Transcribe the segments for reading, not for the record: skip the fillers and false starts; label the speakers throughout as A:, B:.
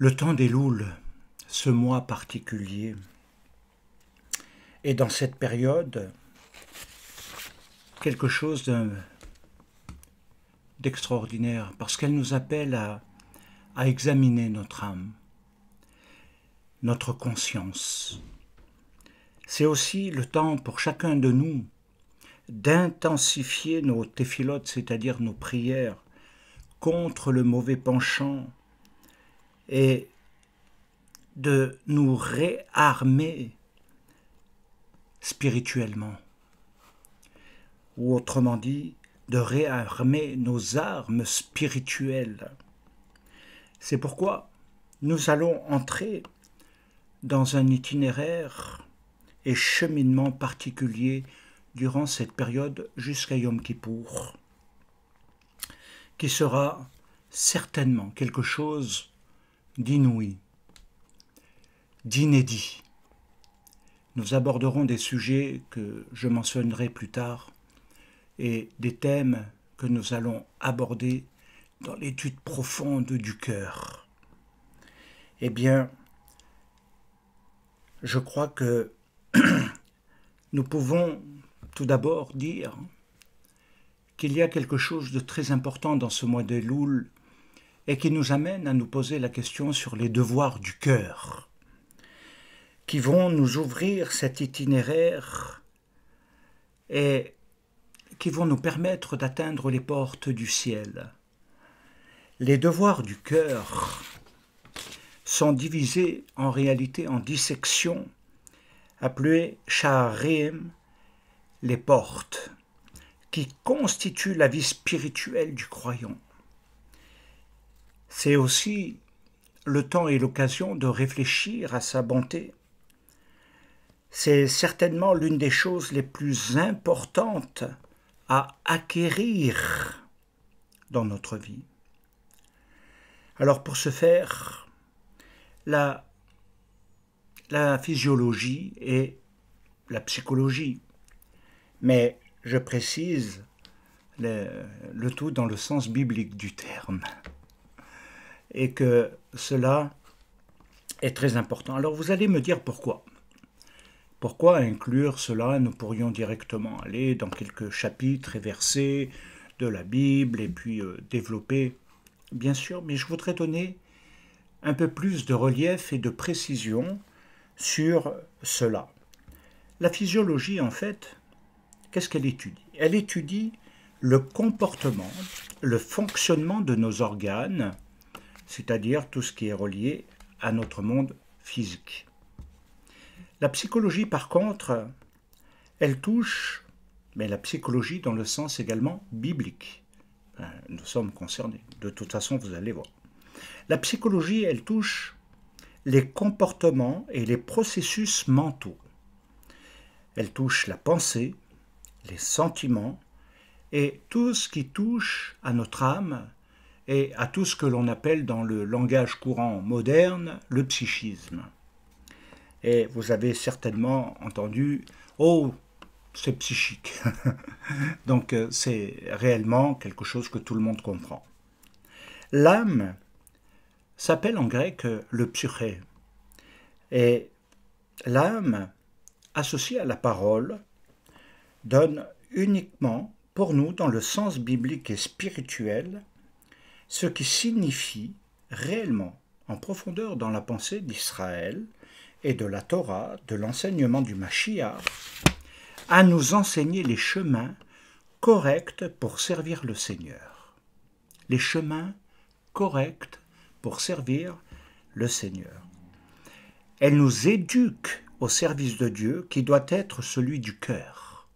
A: Le temps d'Elul, ce mois particulier, est dans cette période quelque chose d'extraordinaire, parce qu'elle nous appelle à examiner notre âme, notre conscience. C'est aussi le temps pour chacun de nous d'intensifier nos téphilotes, c'est-à-dire nos prières, contre le mauvais penchant et de nous réarmer spirituellement. Ou autrement dit, de réarmer nos armes spirituelles. C'est pourquoi nous allons entrer dans un itinéraire et cheminement particulier durant cette période jusqu'à Yom Kippour, qui sera certainement quelque chose d'inouï, d'inédit. Nous aborderons des sujets que je mentionnerai plus tard et des thèmes que nous allons aborder dans l'étude profonde du cœur. Eh bien, je crois que nous pouvons tout d'abord dire qu'il y a quelque chose de très important dans ce mois d'Elul et qui nous amène à nous poser la question sur les devoirs du cœur, qui vont nous ouvrir cet itinéraire et qui vont nous permettre d'atteindre les portes du ciel. Les devoirs du cœur sont divisés en réalité en 10 sections, appelées Sha'arim, les portes, qui constituent la vie spirituelle du croyant. C'est aussi le temps et l'occasion de réfléchir à sa bonté. C'est certainement l'une des choses les plus importantes à acquérir dans notre vie. Alors pour ce faire, la physiologie et la psychologie, mais je précise le tout dans le sens biblique du terme, et que cela est très important. Alors vous allez me dire pourquoi. Pourquoi inclure cela? Nous pourrions directement aller dans quelques chapitres et versets de la Bible et puis développer, bien sûr, mais je voudrais donner un peu plus de relief et de précision sur cela. La physiologie, en fait, qu'est-ce qu'elle étudie? Elle étudie le comportement, le fonctionnement de nos organes, c'est-à-dire tout ce qui est relié à notre monde physique. La psychologie, par contre, elle touche, mais la psychologie dans le sens également biblique. Nous sommes concernés, de toute façon, vous allez voir. La psychologie, elle touche les comportements et les processus mentaux. Elle touche la pensée, les sentiments et tout ce qui touche à notre âme et à tout ce que l'on appelle dans le langage courant moderne le psychisme. Et vous avez certainement entendu « Oh, c'est psychique ». Donc c'est réellement quelque chose que tout le monde comprend. L'âme s'appelle en grec le psyché. Et l'âme, associée à la parole, donne uniquement, pour nous, dans le sens biblique et spirituel, ce qui signifie réellement, en profondeur dans la pensée d'Israël et de la Torah, de l'enseignement du Mashiach, à nous enseigner les chemins corrects pour servir le Seigneur. Les chemins corrects pour servir le Seigneur. Elle nous éduque au service de Dieu qui doit être celui du cœur.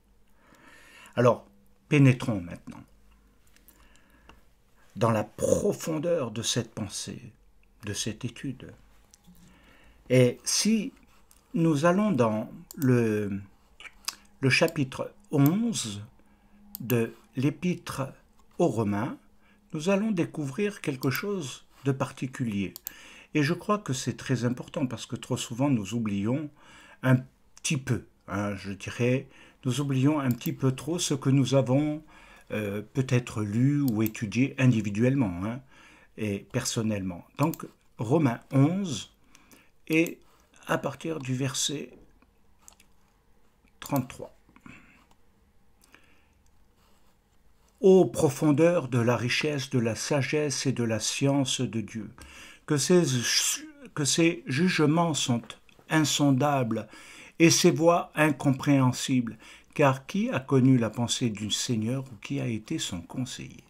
A: Alors, pénétrons maintenant dans la profondeur de cette pensée, de cette étude. Et si nous allons dans le chapitre 11 de l'Épître aux Romains, nous allons découvrir quelque chose de particulier. Et je crois que c'est très important parce que trop souvent nous oublions un petit peu, je dirais, nous oublions un petit peu trop ce que nous avons peut-être lu ou étudié individuellement et personnellement. Donc Romains 11 et à partir du verset 33. Ô profondeur de la richesse, de la sagesse et de la science de Dieu, que ses jugements sont insondables et ses voies incompréhensibles, car qui a connu la pensée du Seigneur ou qui a été son conseiller?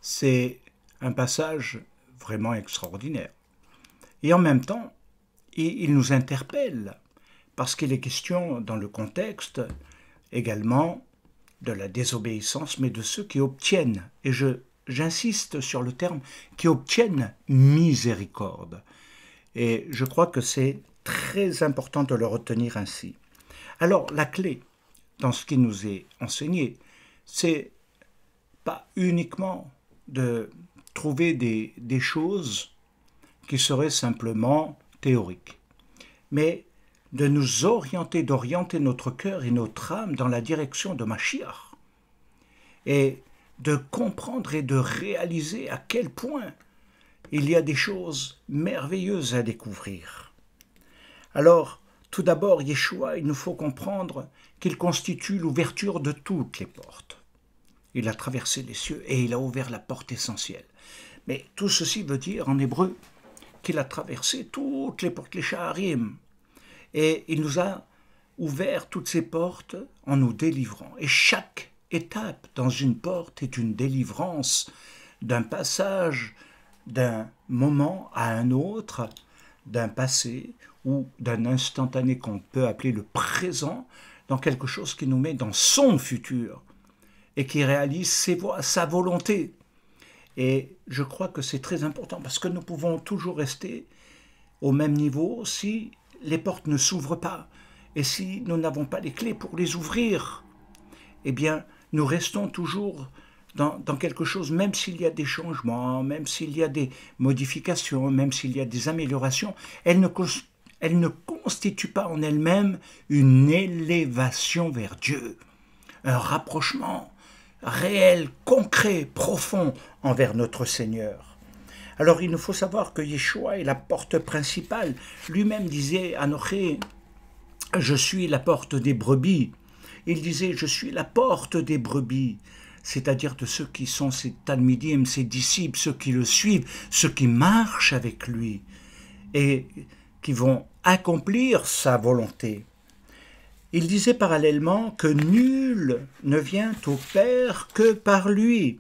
A: C'est un passage vraiment extraordinaire. Et en même temps, il nous interpelle, parce qu'il est question dans le contexte également de la désobéissance, mais de ceux qui obtiennent, et j'insiste sur le terme, qui obtiennent miséricorde. Et je crois que c'est très important de le retenir ainsi. Alors, la clé dans ce qui nous est enseigné, c'est pas uniquement de trouver des choses qui seraient simplement théoriques, mais de nous orienter, d'orienter notre cœur et notre âme dans la direction de Mashiach, et de comprendre et de réaliser à quel point il y a des choses merveilleuses à découvrir. Alors, tout d'abord, Yeshua, il nous faut comprendre qu'il constitue l'ouverture de toutes les portes. Il a traversé les cieux et il a ouvert la porte essentielle. Mais tout ceci veut dire en hébreu qu'il a traversé toutes les portes, les shaharim. Et il nous a ouvert toutes ces portes en nous délivrant. Et chaque étape dans une porte est une délivrance d'un passage, d'un moment à un autre, d'un passé ou d'un instantané qu'on peut appeler le présent, dans quelque chose qui nous met dans son futur et qui réalise ses voies, sa volonté. Et je crois que c'est très important parce que nous pouvons toujours rester au même niveau si les portes ne s'ouvrent pas et si nous n'avons pas les clés pour les ouvrir. Eh bien, nous restons toujours dans quelque chose, même s'il y a des changements, même s'il y a des modifications, même s'il y a des améliorations, elles ne constituent pas en elles-mêmes une élévation vers Dieu, un rapprochement réel, concret, profond envers notre Seigneur. Alors il nous faut savoir que Yeshua est la porte principale. Lui-même disait, Anoché, je suis la porte des brebis. Il disait, je suis la porte des brebis, c'est-à-dire de ceux qui sont ses talmidim, ses disciples, ceux qui le suivent, ceux qui marchent avec lui et qui vont accomplir sa volonté. Il disait parallèlement que nul ne vient au Père que par lui.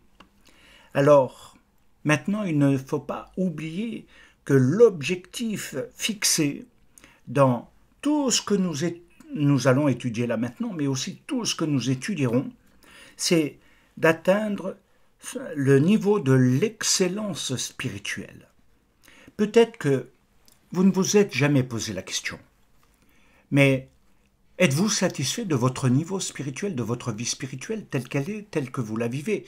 A: Alors, maintenant, il ne faut pas oublier que l'objectif fixé dans tout ce que nous allons étudier là maintenant, mais aussi tout ce que nous étudierons, c'est d'atteindre le niveau de l'excellence spirituelle. Peut-être que vous ne vous êtes jamais posé la question, mais êtes-vous satisfait de votre niveau spirituel, de votre vie spirituelle telle qu'elle est, telle que vous la vivez?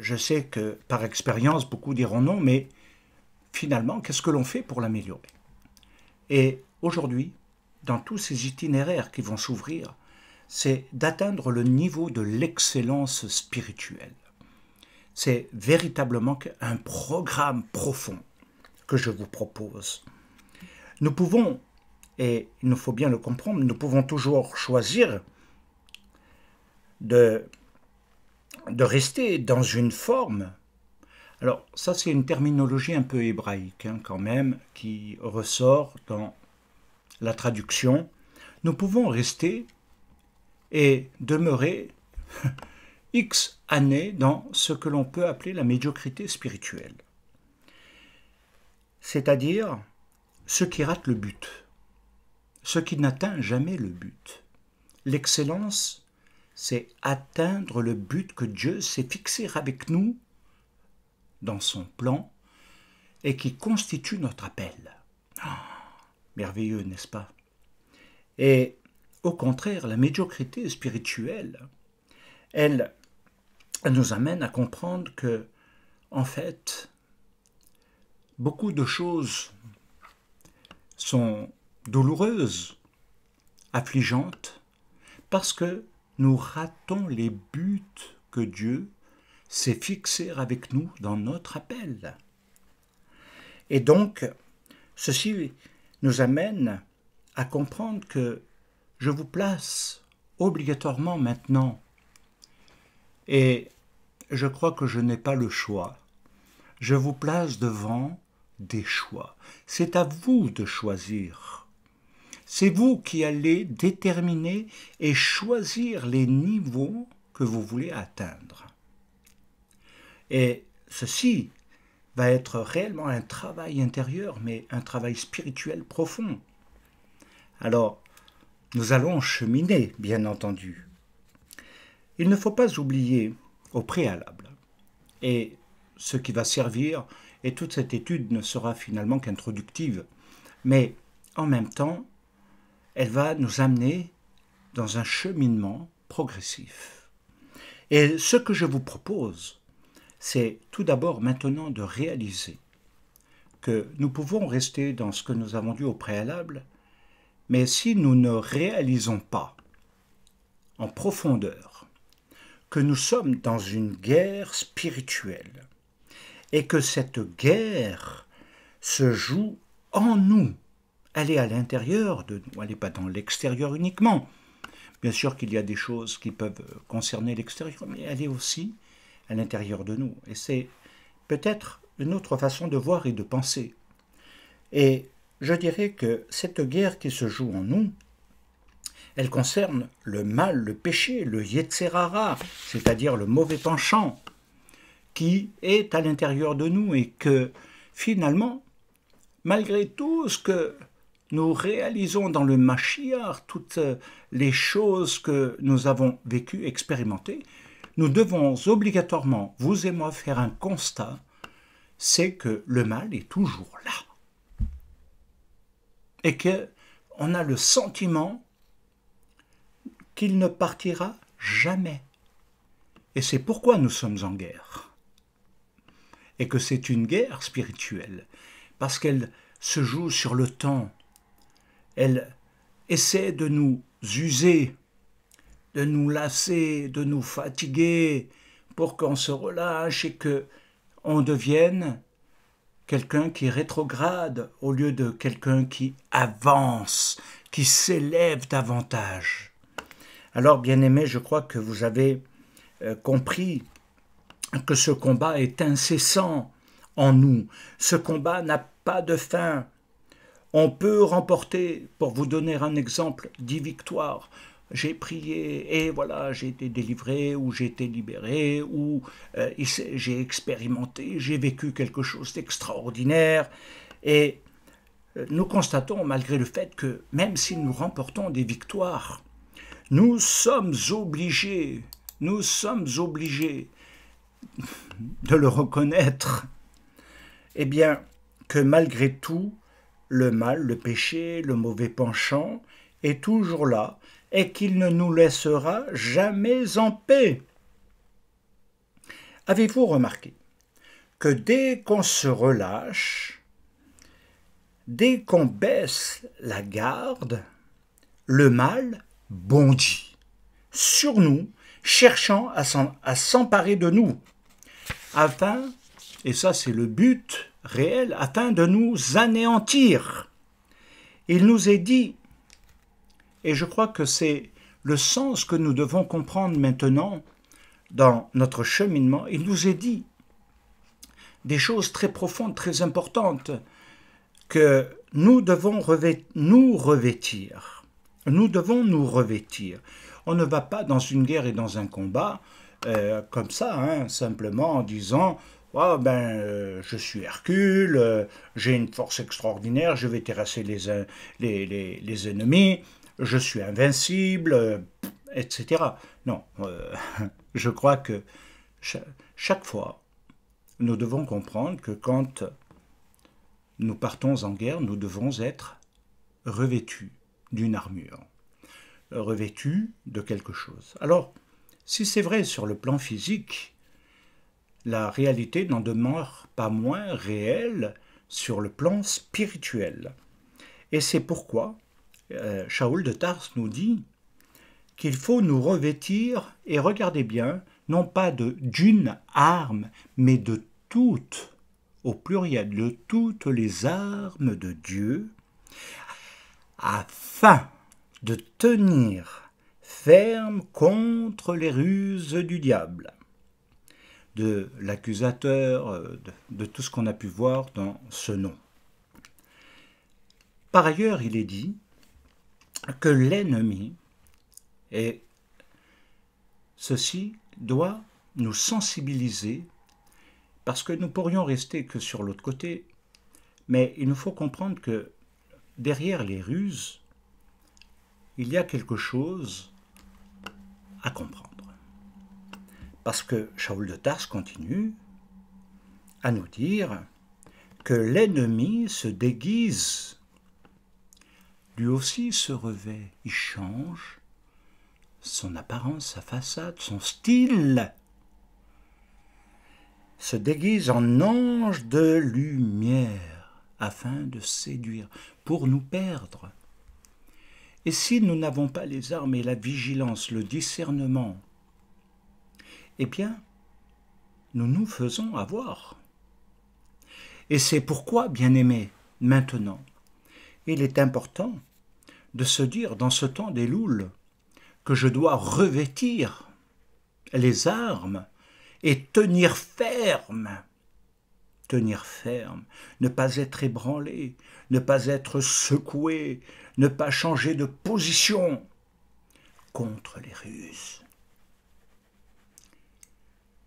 A: Je sais que par expérience, beaucoup diront non, mais finalement, qu'est-ce que l'on fait pour l'améliorer? Et aujourd'hui, dans tous ces itinéraires qui vont s'ouvrir, c'est d'atteindre le niveau de l'excellence spirituelle. C'est véritablement un programme profond que je vous propose. Nous pouvons, et il nous faut bien le comprendre, nous pouvons toujours choisir de rester dans une forme. Alors ça c'est une terminologie un peu hébraïque quand même, qui ressort dans la traduction. Nous pouvons rester et demeurer X années dans ce que l'on peut appeler la médiocrité spirituelle. C'est-à-dire ceux qui ratent le but, ceux qui n'atteignent jamais le but. L'excellence, c'est atteindre le but que Dieu s'est fixé avec nous dans son plan et qui constitue notre appel. Merveilleux, n'est-ce pas? Et au contraire, la médiocrité spirituelle, elle nous amène à comprendre que, en fait, beaucoup de choses sont douloureuses, affligeantes, parce que nous ratons les buts que Dieu s'est fixés avec nous dans notre appel. Et donc, ceci nous amène à comprendre que je vous place obligatoirement maintenant. Et je crois que je n'ai pas le choix. Je vous place devant des choix. C'est à vous de choisir. C'est vous qui allez déterminer et choisir les niveaux que vous voulez atteindre. Et ceci va être réellement un travail intérieur, mais un travail spirituel profond. Alors, nous allons cheminer, bien entendu. Il ne faut pas oublier au préalable, et ce qui va servir, et toute cette étude ne sera finalement qu'introductive, mais en même temps, elle va nous amener dans un cheminement progressif. Et ce que je vous propose, c'est tout d'abord maintenant de réaliser que nous pouvons rester dans ce que nous avons dit au préalable, mais si nous ne réalisons pas en profondeur que nous sommes dans une guerre spirituelle et que cette guerre se joue en nous, elle est à l'intérieur de nous, elle n'est pas dans l'extérieur uniquement. Bien sûr qu'il y a des choses qui peuvent concerner l'extérieur, mais elle est aussi à l'intérieur de nous. Et c'est peut-être une autre façon de voir et de penser. Et je dirais que cette guerre qui se joue en nous, elle concerne le mal, le péché, le Yetzerara, c'est-à-dire le mauvais penchant, qui est à l'intérieur de nous et que finalement, malgré tout ce que nous réalisons dans le Mashiach, toutes les choses que nous avons vécues, expérimentées, nous devons obligatoirement, vous et moi, faire un constat, c'est que le mal est toujours là. Et qu'on a le sentiment qu'il ne partira jamais. Et c'est pourquoi nous sommes en guerre. Et que c'est une guerre spirituelle, parce qu'elle se joue sur le temps. Elle essaie de nous user, de nous lasser, de nous fatiguer, pour qu'on se relâche et qu'on devienne quelqu'un qui rétrograde au lieu de quelqu'un qui avance, qui s'élève davantage. Alors, bien-aimés, je crois que vous avez compris que ce combat est incessant en nous. Ce combat n'a pas de fin. On peut remporter, pour vous donner un exemple, 10 victoires. J'ai prié et voilà, j'ai été délivré ou j'ai été libéré ou j'ai expérimenté, j'ai vécu quelque chose d'extraordinaire. Et nous constatons, malgré le fait que même si nous remportons des victoires, nous sommes obligés de le reconnaître, eh bien, que malgré tout, le mal, le péché, le mauvais penchant est toujours là et qu'il ne nous laissera jamais en paix. Avez-vous remarqué que dès qu'on se relâche, dès qu'on baisse la garde, le mal bondit sur nous, cherchant à s'emparer de nous, afin, et ça c'est le but réel, afin de nous anéantir. Il nous est dit, et je crois que c'est le sens que nous devons comprendre maintenant dans notre cheminement, il nous est dit des choses très profondes, très importantes, que nous devons nous revêtir. Nous devons nous revêtir. On ne va pas dans une guerre et dans un combat comme ça, simplement en disant « oh, je suis Hercule, j'ai une force extraordinaire, je vais terrasser les ennemis, je suis invincible, etc. » Non, je crois que chaque fois, nous devons comprendre que quand nous partons en guerre, nous devons être revêtus d'une armure, revêtus de quelque chose. Alors, si c'est vrai sur le plan physique, la réalité n'en demeure pas moins réelle sur le plan spirituel. Et c'est pourquoi Shaul de Tarse nous dit qu'il faut nous revêtir, et regardez bien, non pas d'une arme, mais de toute au pluriel de toutes les armes de Dieu, afin de tenir ferme contre les ruses du diable, de l'accusateur, de tout ce qu'on a pu voir dans ce nom. Par ailleurs, il est dit que l'ennemi, et ceci doit nous sensibiliser, parce que nous pourrions rester que sur l'autre côté, mais il nous faut comprendre que derrière les ruses, il y a quelque chose à comprendre. Parce que Shaul de Tarse continue à nous dire que l'ennemi se déguise, lui aussi se revêt, il change son apparence, sa façade, son style, se déguise en ange de lumière afin de séduire, pour nous perdre. Et si nous n'avons pas les armes et la vigilance, le discernement, eh bien, nous nous faisons avoir. Et c'est pourquoi, bien-aimés, maintenant, il est important de se dire dans ce temps des louls que je dois revêtir les armes et tenir ferme, ne pas être ébranlé, ne pas être secoué, ne pas changer de position contre les ruses.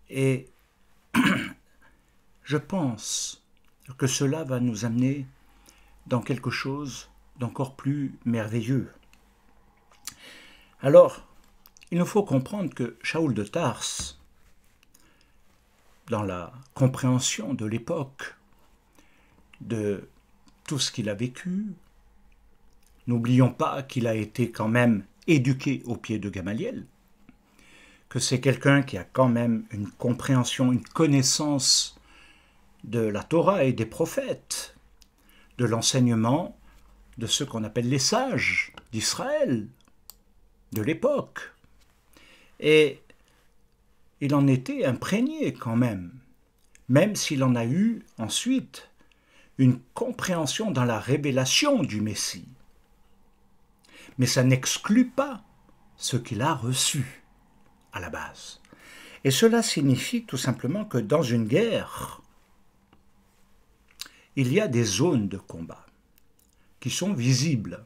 A: Et je pense que cela va nous amener dans quelque chose d'encore plus merveilleux. Alors, il nous faut comprendre que Shaul de Tarse, dans la compréhension de l'époque, de tout ce qu'il a vécu, n'oublions pas qu'il a été quand même éduqué au pied de Gamaliel, que c'est quelqu'un qui a quand même une compréhension, une connaissance de la Torah et des prophètes, de l'enseignement de ceux qu'on appelle les sages d'Israël, de l'époque. Et il en était imprégné quand même s'il en a eu ensuite une compréhension dans la révélation du Messie. Mais ça n'exclut pas ce qu'il a reçu à la base. Et cela signifie tout simplement que dans une guerre, il y a des zones de combat qui sont visibles.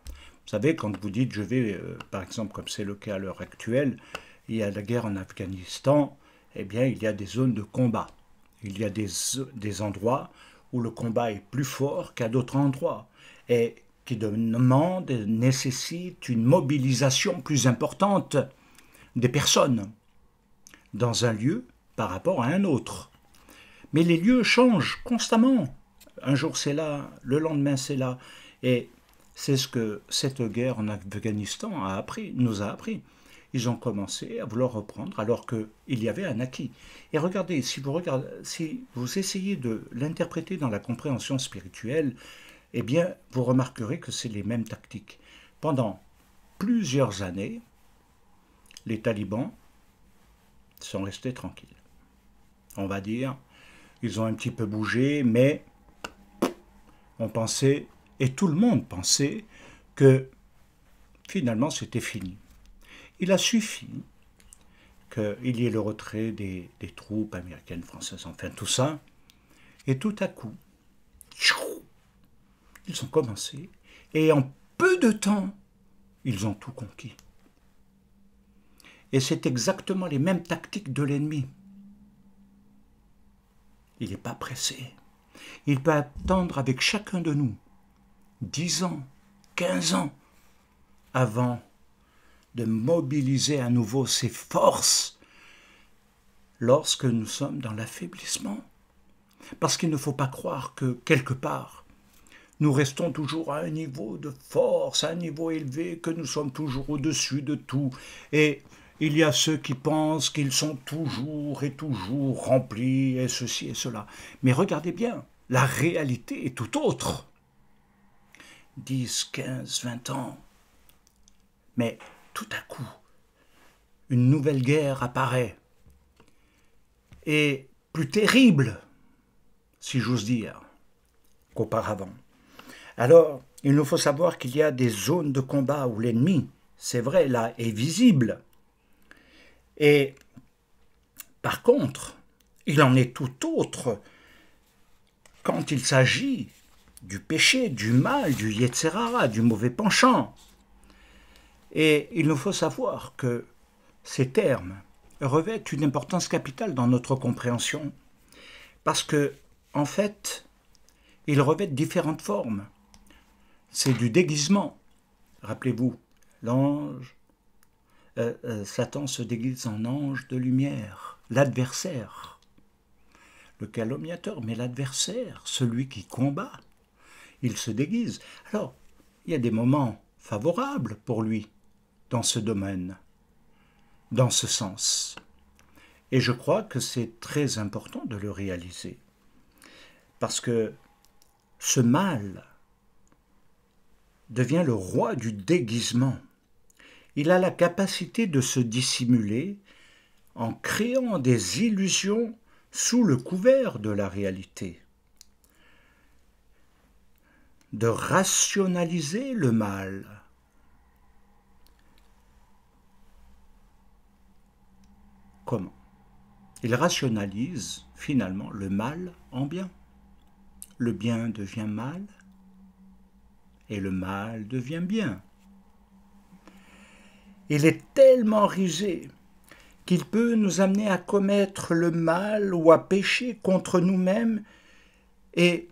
A: Vous savez, quand vous dites, je vais, par exemple, comme c'est le cas à l'heure actuelle, il y a la guerre en Afghanistan, eh bien, il y a des zones de combat. Il y a des endroits où le combat est plus fort qu'à d'autres endroits et qui nécessitent une mobilisation plus importante des personnes dans un lieu par rapport à un autre. Mais les lieux changent constamment. Un jour c'est là, le lendemain c'est là. Et c'est ce que cette guerre en Afghanistan nous a appris. Ils ont commencé à vouloir reprendre alors qu'il y avait un acquis. Et regardez, si vous essayez de l'interpréter dans la compréhension spirituelle, eh bien, vous remarquerez que c'est les mêmes tactiques. Pendant plusieurs années, les talibans sont restés tranquilles. On va dire, ils ont un petit peu bougé, mais on pensait, et tout le monde pensait, que finalement c'était fini. Il a suffi qu'il y ait le retrait des troupes américaines, françaises, enfin tout ça, et tout à coup, ils ont commencé, et en peu de temps, ils ont tout conquis. Et c'est exactement les mêmes tactiques de l'ennemi. Il n'est pas pressé. Il peut attendre avec chacun de nous 10 ans, 15 ans, avant de mobiliser à nouveau ses forces lorsque nous sommes dans l'affaiblissement. Parce qu'il ne faut pas croire que, quelque part, nous restons toujours à un niveau de force, à un niveau élevé, que nous sommes toujours au-dessus de tout. Et il y a ceux qui pensent qu'ils sont toujours et toujours remplis, et ceci et cela. Mais regardez bien, la réalité est tout autre. 10, 15, 20 ans. Mais tout à coup, une nouvelle guerre apparaît. Et plus terrible, si j'ose dire, qu'auparavant. Alors, il nous faut savoir qu'il y a des zones de combat où l'ennemi, c'est vrai, là, est visible. Et par contre, il en est tout autre quand il s'agit du péché, du mal, du Yetzerara, du mauvais penchant. Et il nous faut savoir que ces termes revêtent une importance capitale dans notre compréhension, parce que, en fait, ils revêtent différentes formes. C'est du déguisement. Rappelez-vous, Satan se déguise en ange de lumière, l'adversaire, le calomniateur, mais l'adversaire, celui qui combat, il se déguise. Alors, il y a des moments favorables pour lui dans ce domaine, dans ce sens. Et je crois que c'est très important de le réaliser, parce que ce mal devient le roi du déguisement. Il a la capacité de se dissimuler en créant des illusions sous le couvert de la réalité, de rationaliser le mal. Comment? Il rationalise finalement le mal en bien. Le bien devient mal et le mal devient bien. Il est tellement rusé qu'il peut nous amener à commettre le mal ou à pécher contre nous-mêmes et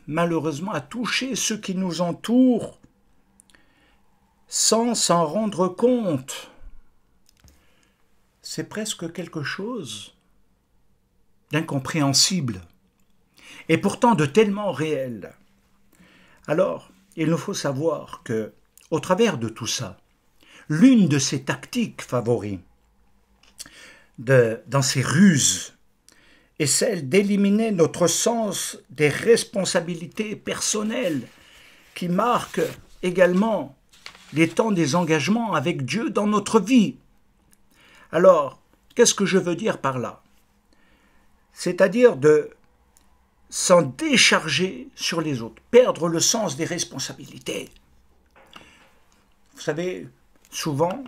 A: malheureusement à toucher ceux qui nous entourent sans s'en rendre compte. C'est presque quelque chose d'incompréhensible et pourtant de tellement réel. Alors, il nous faut savoir que, au travers de tout ça, l'une de ses tactiques favoris, dans ses ruses, est celle d'éliminer notre sens des responsabilités personnelles qui marquent également les temps des engagements avec Dieu dans notre vie. Alors, qu'est-ce que je veux dire par là? C'est-à-dire de s'en décharger sur les autres, perdre le sens des responsabilités. Vous savez, souvent,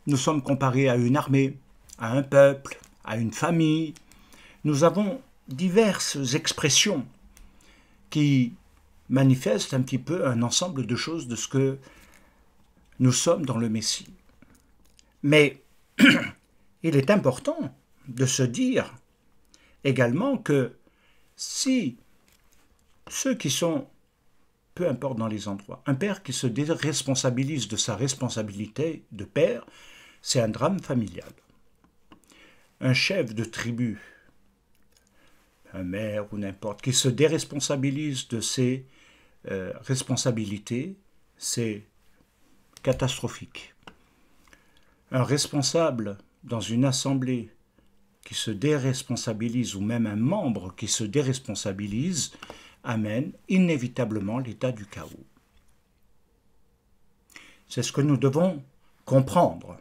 A: nous sommes comparés à une armée, à un peuple, à une famille. Nous avons diverses expressions qui manifestent un petit peu un ensemble de choses de ce que nous sommes dans le Messie. Mais il est important de se dire également que si ceux qui sont, peu importe dans les endroits, un père qui se déresponsabilise de sa responsabilité de père, c'est un drame familial. Un chef de tribu, un maire ou n'importe, qui se déresponsabilise de ses responsabilités, c'est catastrophique. Un responsable dans une assemblée qui se déresponsabilise, ou même un membre qui se déresponsabilise, amène inévitablement l'état du chaos. C'est ce que nous devons comprendre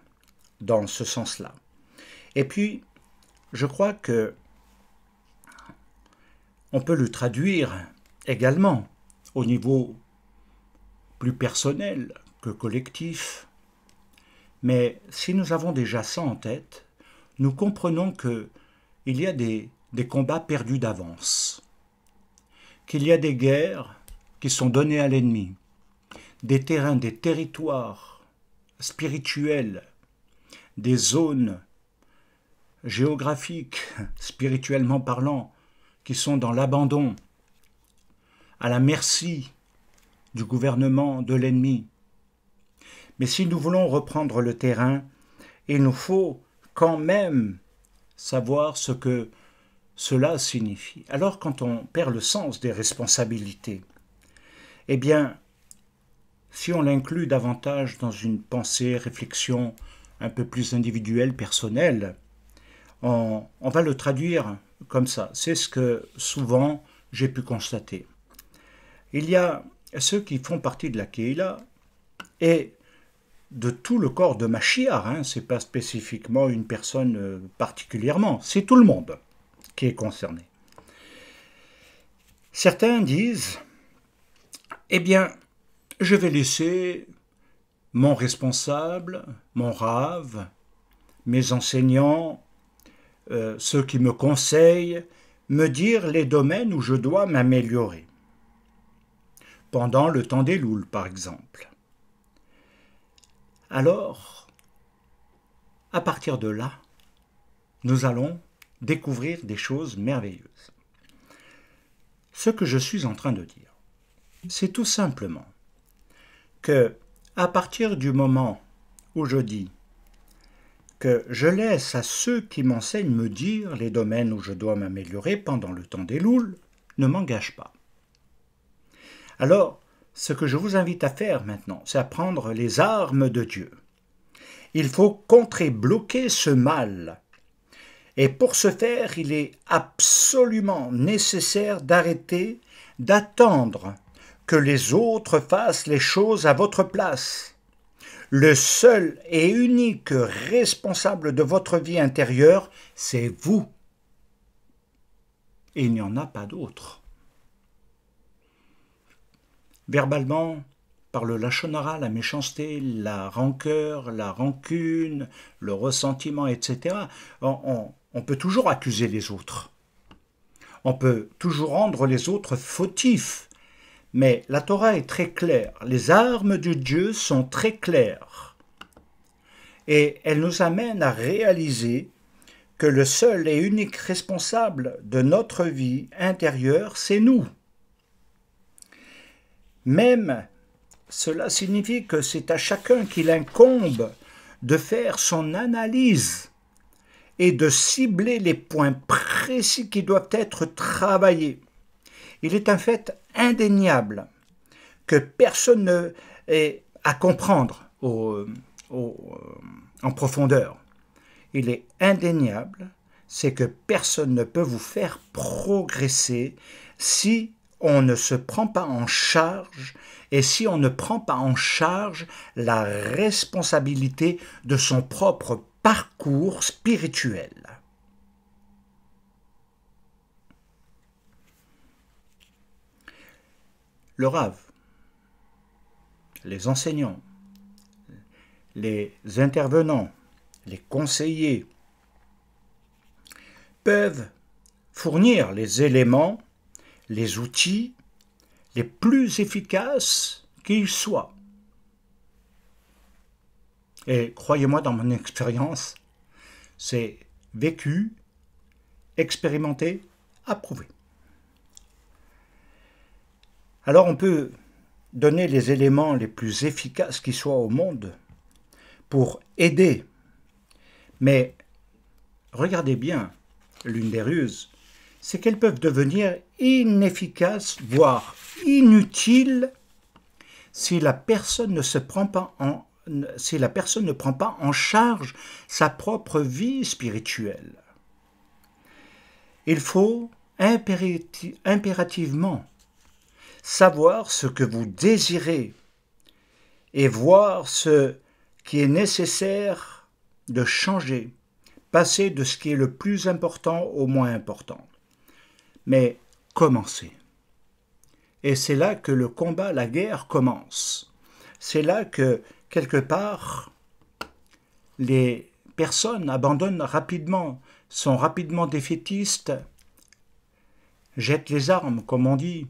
A: dans ce sens-là. Et puis, je crois que on peut le traduire également au niveau plus personnel que collectif. Mais si nous avons déjà ça en tête, nous comprenons qu'il y a des combats perdus d'avance, qu'il y a des guerres qui sont données à l'ennemi, des terrains, des territoires spirituels, des zones géographiques, spirituellement parlant, qui sont dans l'abandon, à la merci du gouvernement de l'ennemi. Mais si nous voulons reprendre le terrain, il nous faut quand même savoir ce que cela signifie. Alors quand on perd le sens des responsabilités, eh bien, si on l'inclut davantage dans une pensée, réflexion un peu plus individuelle, personnelle, on va le traduire comme ça. C'est ce que souvent j'ai pu constater. Il y a ceux qui font partie de la Keila et de tout le corps de Mashiach, ce n'est pas spécifiquement une personne particulièrement, c'est tout le monde qui est concerné. Certains disent, eh bien, je vais laisser mon responsable, mon rave, mes enseignants, ceux qui me conseillent, me dire les domaines où je dois m'améliorer. Pendant le temps des louls, par exemple. Alors, à partir de là, nous allons découvrir des choses merveilleuses. Ce que je suis en train de dire, c'est tout simplement que, à partir du moment où je dis que je laisse à ceux qui m'enseignent me dire les domaines où je dois m'améliorer pendant le temps des louls, ne m'engage pas. Alors, ce que je vous invite à faire maintenant, c'est à prendre les armes de Dieu. Il faut contrer, bloquer ce mal. Et pour ce faire, il est absolument nécessaire d'arrêter, d'attendre que les autres fassent les choses à votre place. Le seul et unique responsable de votre vie intérieure, c'est vous. Et il n'y en a pas d'autre. Verbalement, par le lachonara, la méchanceté, la rancœur, la rancune, le ressentiment, etc., on peut toujours accuser les autres. On peut toujours rendre les autres fautifs. Mais la Torah est très claire. Les armes de Dieu sont très claires. Et elles nous amènent à réaliser que le seul et unique responsable de notre vie intérieure, c'est nous. Même, cela signifie que c'est à chacun qu'il incombe de faire son analyse et de cibler les points précis qui doivent être travaillés. Il est un fait indéniable que personne ne est à comprendre en profondeur. Il est indéniable, c'est que personne ne peut vous faire progresser si on ne se prend pas en charge et si on ne prend pas en charge la responsabilité de son propre parcours spirituel. Le Rav, les enseignants, les intervenants, les conseillers peuvent fournir les éléments, les outils les plus efficaces qu'ils soient. Et croyez-moi, dans mon expérience, c'est vécu, expérimenté, approuvé. Alors on peut donner les éléments les plus efficaces qui soient au monde pour aider. Mais regardez bien, l'une des ruses, c'est qu'elles peuvent devenir inefficaces, voire inutiles, si la personne ne prend pas en charge sa propre vie spirituelle. Il faut impérativement savoir ce que vous désirez et voir ce qui est nécessaire de changer, passer de ce qui est le plus important au moins important. Mais commencez. Et c'est là que le combat, la guerre commence. C'est là que, quelque part, les personnes abandonnent rapidement, sont rapidement défaitistes, jettent les armes, comme on dit.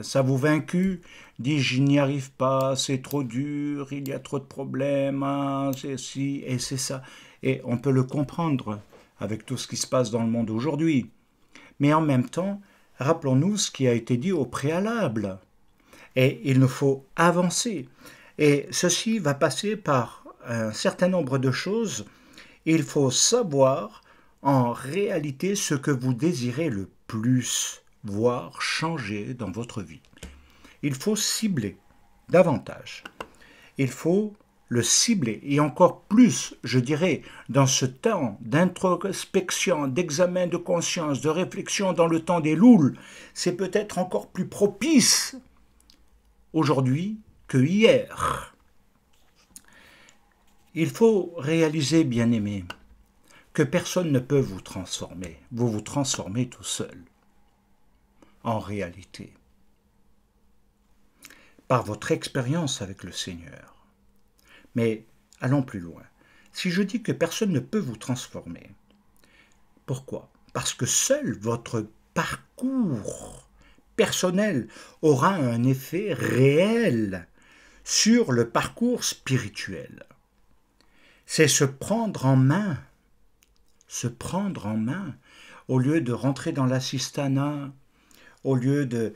A: Ça vous vaincu, dit je n'y arrive pas, c'est trop dur, il y a trop de problèmes, c'est ci et c'est ça. Et on peut le comprendre avec tout ce qui se passe dans le monde aujourd'hui. Mais en même temps, rappelons-nous ce qui a été dit au préalable. Et il nous faut avancer. Et ceci va passer par un certain nombre de choses. Il faut savoir en réalité ce que vous désirez le plus voir changer dans votre vie. Il faut cibler davantage. Il faut le cibler, et encore plus, je dirais, dans ce temps d'introspection, d'examen de conscience, de réflexion dans le temps des louls, c'est peut-être encore plus propice aujourd'hui que hier. Il faut réaliser, bien-aimés, que personne ne peut vous transformer. Vous vous transformez tout seul. en réalité, par votre expérience avec le Seigneur. Mais allons plus loin. Si je dis que personne ne peut vous transformer, pourquoi? Parce que seul votre parcours personnel aura un effet réel sur le parcours spirituel. C'est se prendre en main, au lieu de rentrer dans l'assistanat, au lieu de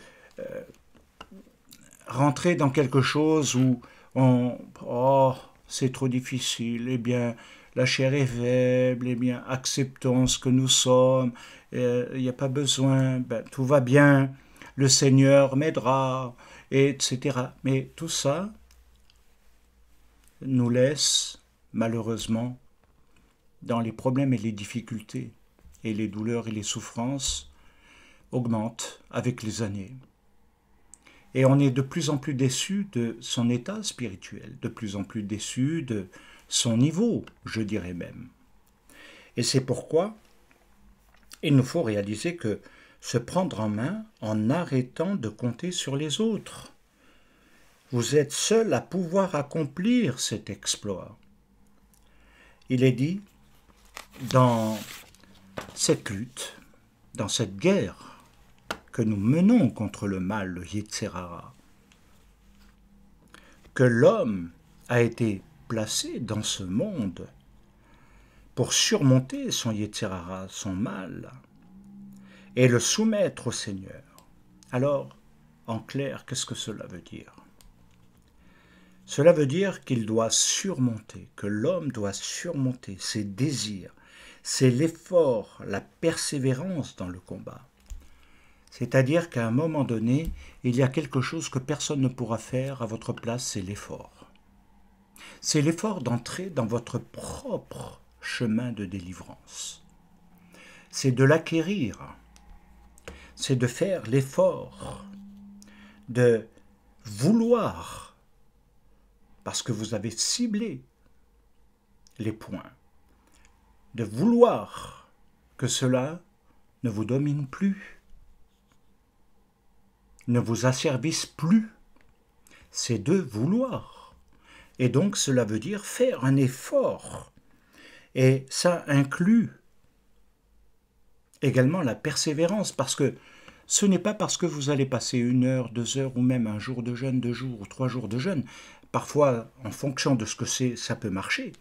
A: rentrer dans quelque chose où c'est trop difficile, eh bien, la chair est faible, eh bien, acceptons ce que nous sommes, il n'y a pas besoin, tout va bien, le Seigneur m'aidera, etc. Mais tout ça nous laisse, malheureusement, dans les problèmes et les difficultés, et les douleurs et les souffrances augmentent avec les années. Et on est de plus en plus déçu de son état spirituel, de plus en plus déçu de son niveau, je dirais même. Et c'est pourquoi il nous faut réaliser que se prendre en main en arrêtant de compter sur les autres. Vous êtes seul à pouvoir accomplir cet exploit. Il est dit dans cette lutte, dans cette guerre que nous menons contre le mal, le Yetzer Hara, que l'homme a été placé dans ce monde pour surmonter son Yetzer Hara, son mal, et le soumettre au Seigneur. Alors, en clair, qu'est-ce que cela veut dire? Cela veut dire qu'il doit surmonter, que l'homme doit surmonter ses désirs, c'est l'effort, la persévérance dans le combat. C'est-à-dire qu'à un moment donné, il y a quelque chose que personne ne pourra faire à votre place, c'est l'effort. C'est l'effort d'entrer dans votre propre chemin de délivrance. C'est de l'acquérir. C'est de faire l'effort, de vouloir, parce que vous avez ciblé les points, de vouloir que cela ne vous domine plus, ne vous asservisse plus. C'est de vouloir. Et donc cela veut dire faire un effort. Et ça inclut également la persévérance, parce que ce n'est pas parce que vous allez passer 1 heure, 2 heures, ou même un jour de jeûne, 2 jours ou 3 jours de jeûne. Parfois, en fonction de ce que c'est, ça peut marcher.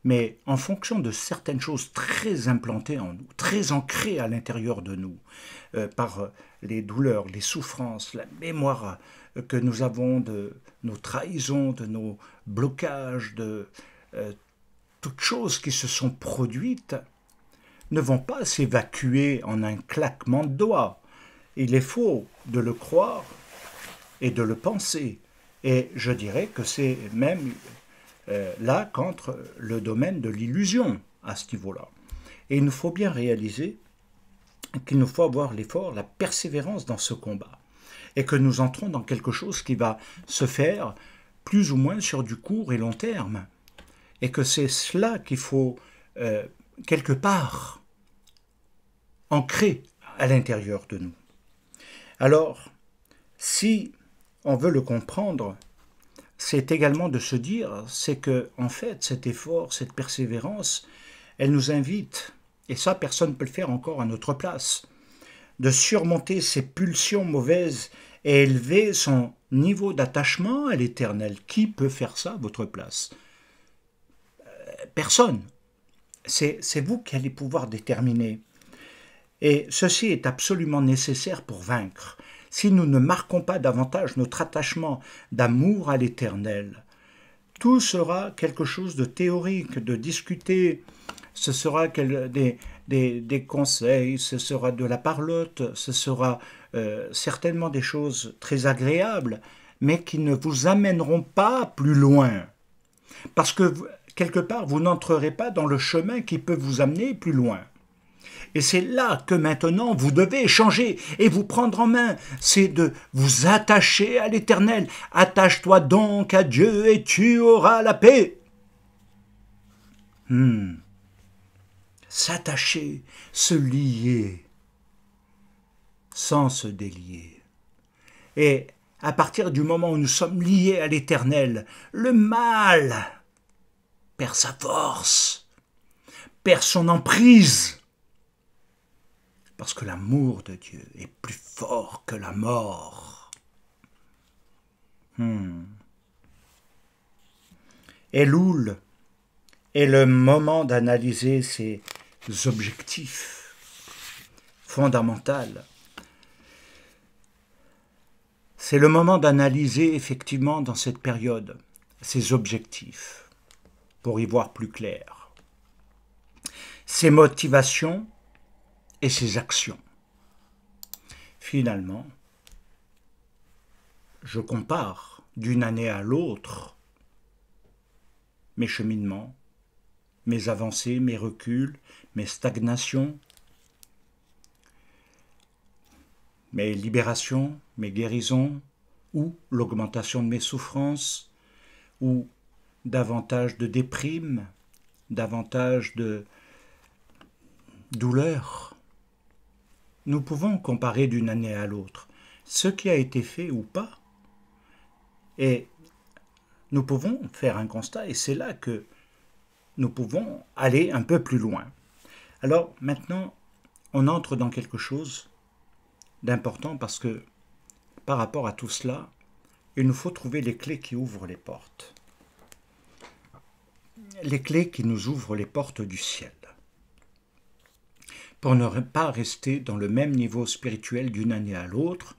A: Mais en fonction de certaines choses très implantées en nous, très ancrées à l'intérieur de nous, par les douleurs, les souffrances, la mémoire que nous avons de nos trahisons, de nos blocages, de toutes choses qui se sont produites, ne vont pas s'évacuer en un claquement de doigts. Il est faux de le croire et de le penser. Et je dirais que c'est même là qu'entre le domaine de l'illusion à ce niveau-là. Et il nous faut bien réaliser qu'il nous faut avoir l'effort, la persévérance dans ce combat. Et que nous entrons dans quelque chose qui va se faire plus ou moins sur du court et long terme. Et que c'est cela qu'il faut quelque part ancré à l'intérieur de nous. Alors, si on veut le comprendre, c'est également de se dire, c'est que, en fait, cet effort, cette persévérance, elle nous invite, et ça, personne ne peut le faire encore à notre place, de surmonter ces pulsions mauvaises et élever son niveau d'attachement à l'Éternel. Qui peut faire ça à votre place? Personne. C'est vous qui allez pouvoir déterminer. Et ceci est absolument nécessaire pour vaincre. Si nous ne marquons pas davantage notre attachement d'amour à l'Éternel, tout sera quelque chose de théorique, de discuter, ce sera des conseils, ce sera de la parlotte, ce sera certainement des choses très agréables, mais qui ne vous amèneront pas plus loin. Parce que, quelque part, vous n'entrerez pas dans le chemin qui peut vous amener plus loin. Et c'est là que maintenant vous devez changer et vous prendre en main. C'est de vous attacher à l'Éternel. Attache-toi donc à Dieu et tu auras la paix. S'attacher, se lier. sans se délier. Et à partir du moment où nous sommes liés à l'Éternel, le mal perd sa force, perd son emprise, parce que l'amour de Dieu est plus fort que la mort. Elul est le moment d'analyser ses objectifs fondamentaux. C'est le moment d'analyser effectivement dans cette période ses objectifs pour y voir plus clair, ses motivations et ses actions. Finalement, je compare d'une année à l'autre mes cheminements, mes avancées, mes reculs, mes stagnations, mes libérations, mes guérisons, ou l'augmentation de mes souffrances, ou davantage de déprime, davantage de douleur. Nous pouvons comparer d'une année à l'autre ce qui a été fait ou pas, et nous pouvons faire un constat, et c'est là que nous pouvons aller un peu plus loin. Alors maintenant, on entre dans quelque chose d'important parce que par rapport à tout cela, il nous faut trouver les clés qui ouvrent les portes. Les clés qui nous ouvrent les portes du ciel. Pour ne pas rester dans le même niveau spirituel d'une année à l'autre,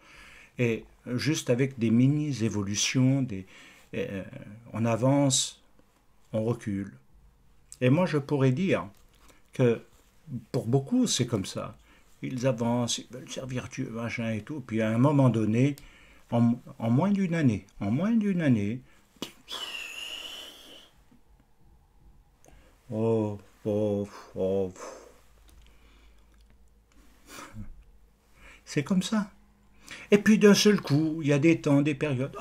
A: et juste avec des mini-évolutions, on avance, on recule. Et moi je pourrais dire que pour beaucoup c'est comme ça. Ils avancent, ils veulent servir Dieu, machin et tout, puis à un moment donné, en moins d'une année, c'est comme ça. Et puis d'un seul coup, il y a des temps, des périodes,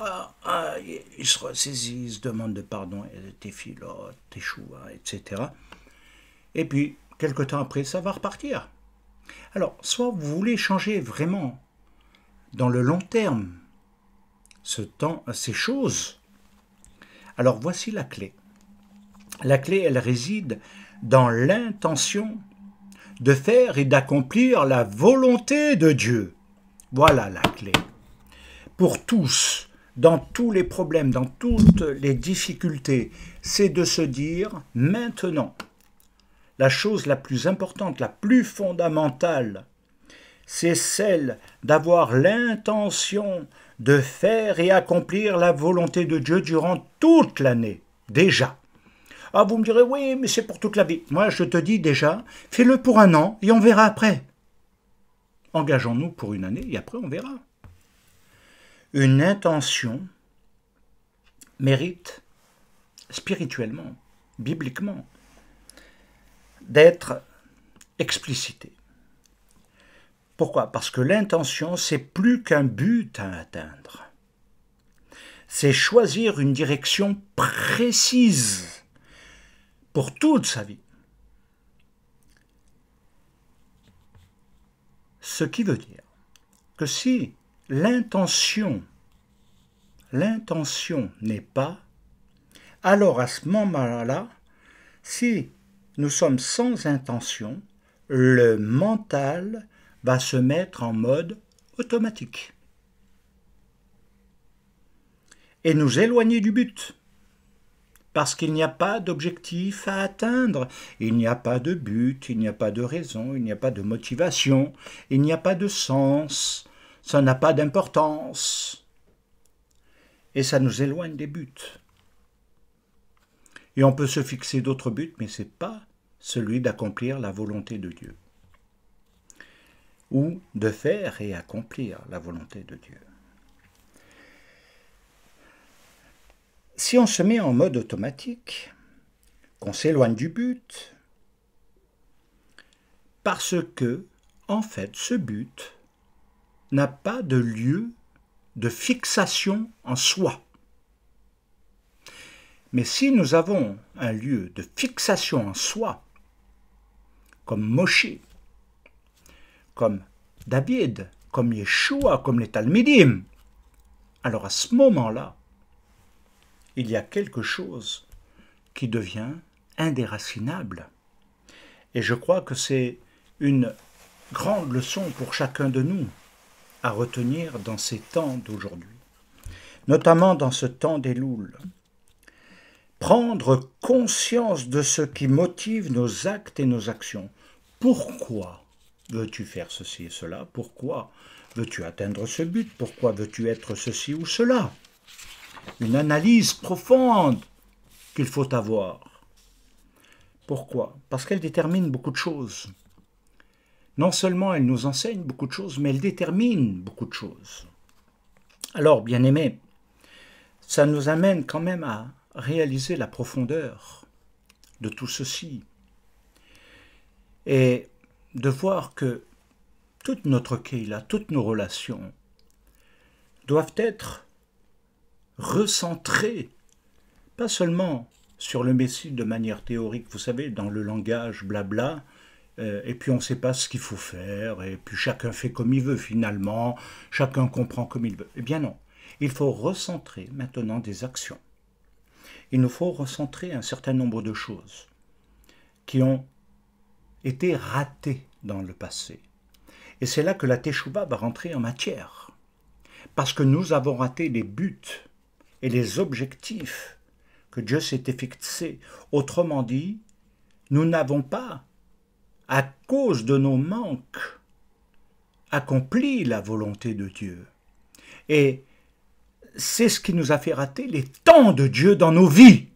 A: ils se ressaisissent, demandent de pardon, tes filotes, tes choux, etc. Et puis, quelque temps après, ça va repartir. Alors, soit vous voulez changer vraiment dans le long terme ces choses, alors voici la clé. La clé, elle réside dans l'intention de faire et d'accomplir la volonté de Dieu. Voilà la clé. Pour tous, dans tous les problèmes, dans toutes les difficultés, c'est de se dire maintenant, la chose la plus importante, la plus fondamentale, c'est celle d'avoir l'intention de faire et accomplir la volonté de Dieu durant toute l'année, déjà. Ah, vous me direz, oui, mais c'est pour toute la vie. Moi, je te dis déjà, fais-le pour un an et on verra après. Engageons-nous pour une année et après on verra. Une intention mérite spirituellement, bibliquement, d'être explicitée. Pourquoi? Parce que l'intention, c'est plus qu'un but à atteindre. C'est choisir une direction précise pour toute sa vie. Ce qui veut dire que si l'intention n'est pas, alors à ce moment-là, si nous sommes sans intention, le mental va se mettre en mode automatique et nous éloigner du but. Parce qu'il n'y a pas d'objectif à atteindre, il n'y a pas de but, il n'y a pas de raison, il n'y a pas de motivation, il n'y a pas de sens, ça n'a pas d'importance. Et ça nous éloigne des buts. Et on peut se fixer d'autres buts, mais ce n'est pas celui d'accomplir la volonté de Dieu. Ou de faire et accomplir la volonté de Dieu. Si on se met en mode automatique, qu'on s'éloigne du but, parce que, en fait, ce but n'a pas de lieu de fixation en soi. Mais si nous avons un lieu de fixation en soi, comme Moshe, comme David, comme Yeshua, comme les Talmidim, alors à ce moment-là, il y a quelque chose qui devient indéracinable. Et je crois que c'est une grande leçon pour chacun de nous à retenir dans ces temps d'aujourd'hui, notamment dans ce temps d'Elul. Prendre conscience de ce qui motive nos actes et nos actions. Pourquoi veux-tu faire ceci et cela? Pourquoi veux-tu atteindre ce but? Pourquoi veux-tu être ceci ou cela? Une analyse profonde qu'il faut avoir. Pourquoi? Parce qu'elle détermine beaucoup de choses. Non seulement elle nous enseigne beaucoup de choses, mais elle détermine beaucoup de choses. Alors, bien-aimés, ça nous amène quand même à réaliser la profondeur de tout ceci et de voir que toute notre keila, toutes nos relations doivent être recentrées, pas seulement sur le Messie de manière théorique, vous savez, dans le langage blabla, et puis on ne sait pas ce qu'il faut faire, et puis chacun fait comme il veut finalement, chacun comprend comme il veut. Eh bien non, il faut recentrer maintenant des actions. Il nous faut recentrer un certain nombre de choses qui ont été ratées dans le passé. Et c'est là que la Teshuvah va rentrer en matière. Parce que nous avons raté les buts et les objectifs que Dieu s'était fixés. Autrement dit, nous n'avons pas, à cause de nos manques, accompli la volonté de Dieu. Et c'est ce qui nous a fait rater les temps de Dieu dans nos vies.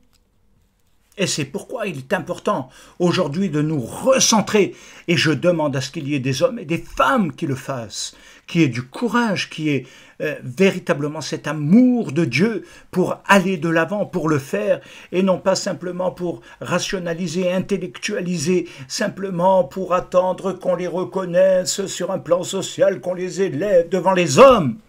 A: Et c'est pourquoi il est important aujourd'hui de nous recentrer. Et je demande à ce qu'il y ait des hommes et des femmes qui le fassent, qui aient du courage, qui aient véritablement cet amour de Dieu pour aller de l'avant, pour le faire, et non pas simplement pour rationaliser, intellectualiser, simplement pour attendre qu'on les reconnaisse sur un plan social, qu'on les élève devant les hommes.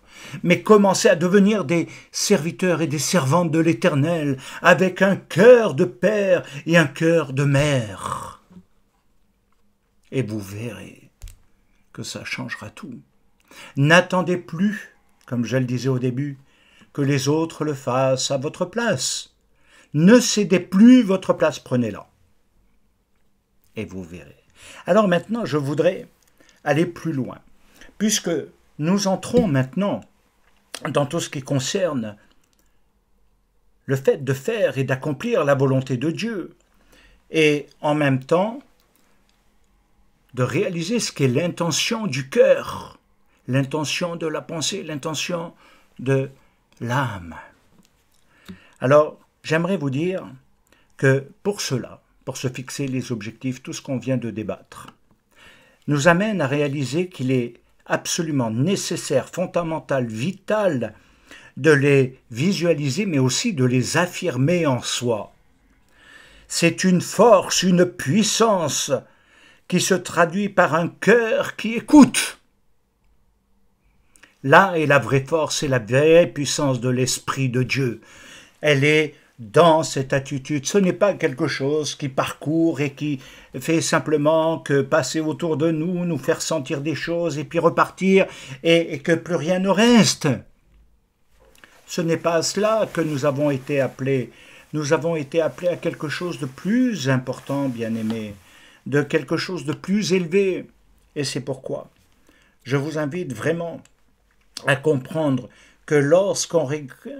A: Mais commencer à devenir des serviteurs et des servantes de l'Éternel avec un cœur de père et un cœur de mère. Et vous verrez que ça changera tout. N'attendez plus, comme je le disais au début, que les autres le fassent à votre place. Ne cédez plus votre place, prenez-la. Et vous verrez. Alors maintenant, je voudrais aller plus loin, puisque nous entrons maintenant dans tout ce qui concerne le fait de faire et d'accomplir la volonté de Dieu, et en même temps de réaliser ce qu'est l'intention du cœur, l'intention de la pensée, l'intention de l'âme. Alors, j'aimerais vous dire que pour cela, pour se fixer les objectifs, tout ce qu'on vient de débattre, nous amène à réaliser qu'il est absolument nécessaire, fondamental, vital de les visualiser, mais aussi de les affirmer en soi. C'est une force, une puissance qui se traduit par un cœur qui écoute. Là est la vraie force et la vraie puissance de l'Esprit de Dieu. Elle est dans cette attitude. Ce n'est pas quelque chose qui parcourt et qui fait simplement que passer autour de nous, nous faire sentir des choses et puis repartir et que plus rien ne reste. Ce n'est pas à cela que nous avons été appelés. Nous avons été appelés à quelque chose de plus important, bien-aimés, de quelque chose de plus élevé. Et c'est pourquoi je vous invite vraiment à comprendre que lorsqu'on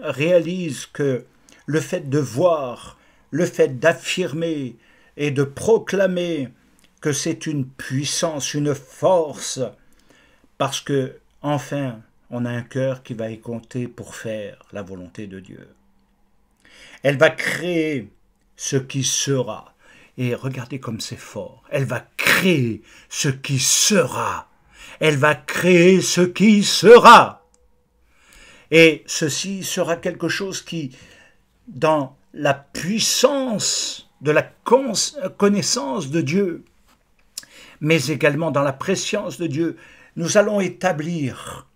A: réalise que le fait de voir, le fait d'affirmer et de proclamer que c'est une puissance, une force, parce que, enfin, on a un cœur qui va écouter pour faire la volonté de Dieu. Elle va créer ce qui sera. Et regardez comme c'est fort. Elle va créer ce qui sera. Elle va créer ce qui sera. Et ceci sera quelque chose qui, dans la puissance de la connaissance de Dieu, mais également dans la préscience de Dieu, nous allons établir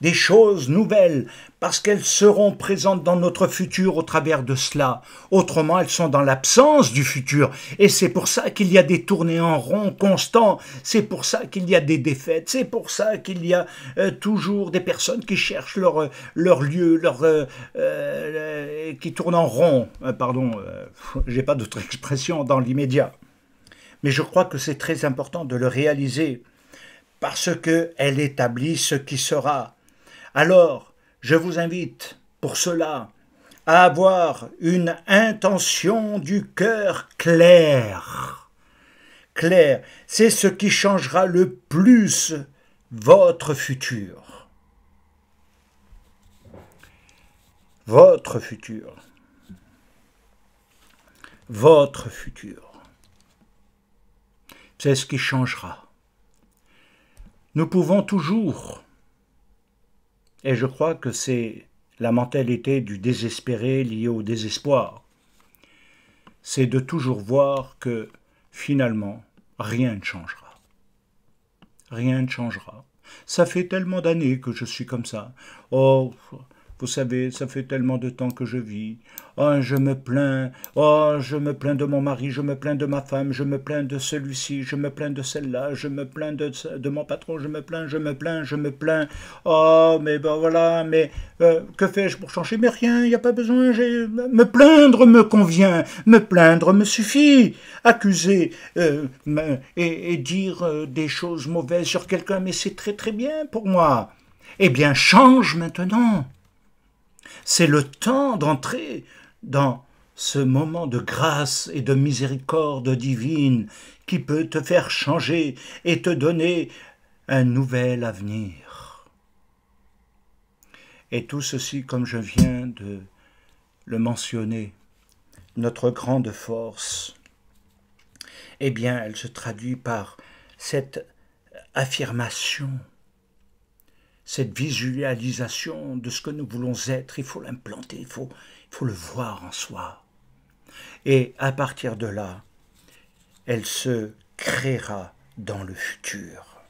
A: des choses nouvelles, parce qu'elles seront présentes dans notre futur au travers de cela. Autrement, elles sont dans l'absence du futur. Et c'est pour ça qu'il y a des tournées en rond constants, c'est pour ça qu'il y a des défaites, c'est pour ça qu'il y a toujours des personnes qui cherchent leur lieu, qui tournent en rond. J'ai pas d'autre expression dans l'immédiat. Mais je crois que c'est très important de le réaliser, parce qu'elle établit ce qui sera. Alors, je vous invite, pour cela, à avoir une intention du cœur claire. Claire, c'est ce qui changera le plus votre futur. Votre futur. Votre futur. C'est ce qui changera. Nous pouvons toujours, et je crois que c'est la mentalité du désespéré liée au désespoir, c'est de toujours voir que finalement, rien ne changera. Rien ne changera. Ça fait tellement d'années que je suis comme ça. Oh, vous savez, ça fait tellement de temps que je vis. Oh, je me plains de mon mari, je me plains de ma femme, je me plains de celui-ci, je me plains de celle-là, je me plains de mon patron, je me plains. Oh, mais ben voilà, mais que fais-je pour changer? Mais rien, il n'y a pas besoin. Me plaindre me convient, me plaindre me suffit. Accuser et dire des choses mauvaises sur quelqu'un, mais c'est très très bien pour moi. Eh bien, change maintenant. C'est le temps d'entrer dans ce moment de grâce et de miséricorde divine qui peut te faire changer et te donner un nouvel avenir. Et tout ceci, comme je viens de le mentionner, notre grande force, eh bien, elle se traduit par cette affirmation, cette visualisation de ce que nous voulons être. Il faut l'implanter, il faut le voir en soi. Et à partir de là, elle se créera dans le futur.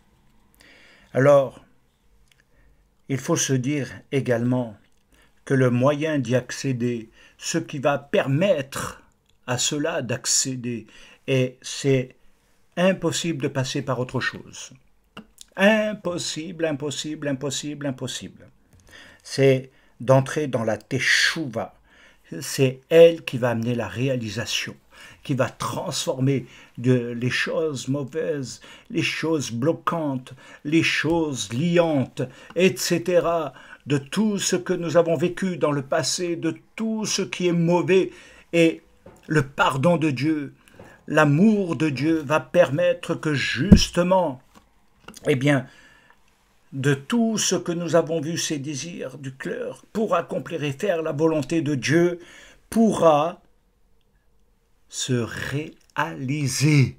A: Alors, il faut se dire également que le moyen d'y accéder, ce qui va permettre à cela d'accéder, et c'est impossible de passer par autre chose. Impossible. C'est d'entrer dans la teshuva. C'est elle qui va amener la réalisation, qui va transformer les choses mauvaises, les choses bloquantes, les choses liantes, etc., de tout ce que nous avons vécu dans le passé, de tout ce qui est mauvais, et le pardon de Dieu, l'amour de Dieu va permettre que justement, eh bien, de tout ce que nous avons vu, ces désirs du cœur, pour accomplir et faire la volonté de Dieu, pourra se réaliser.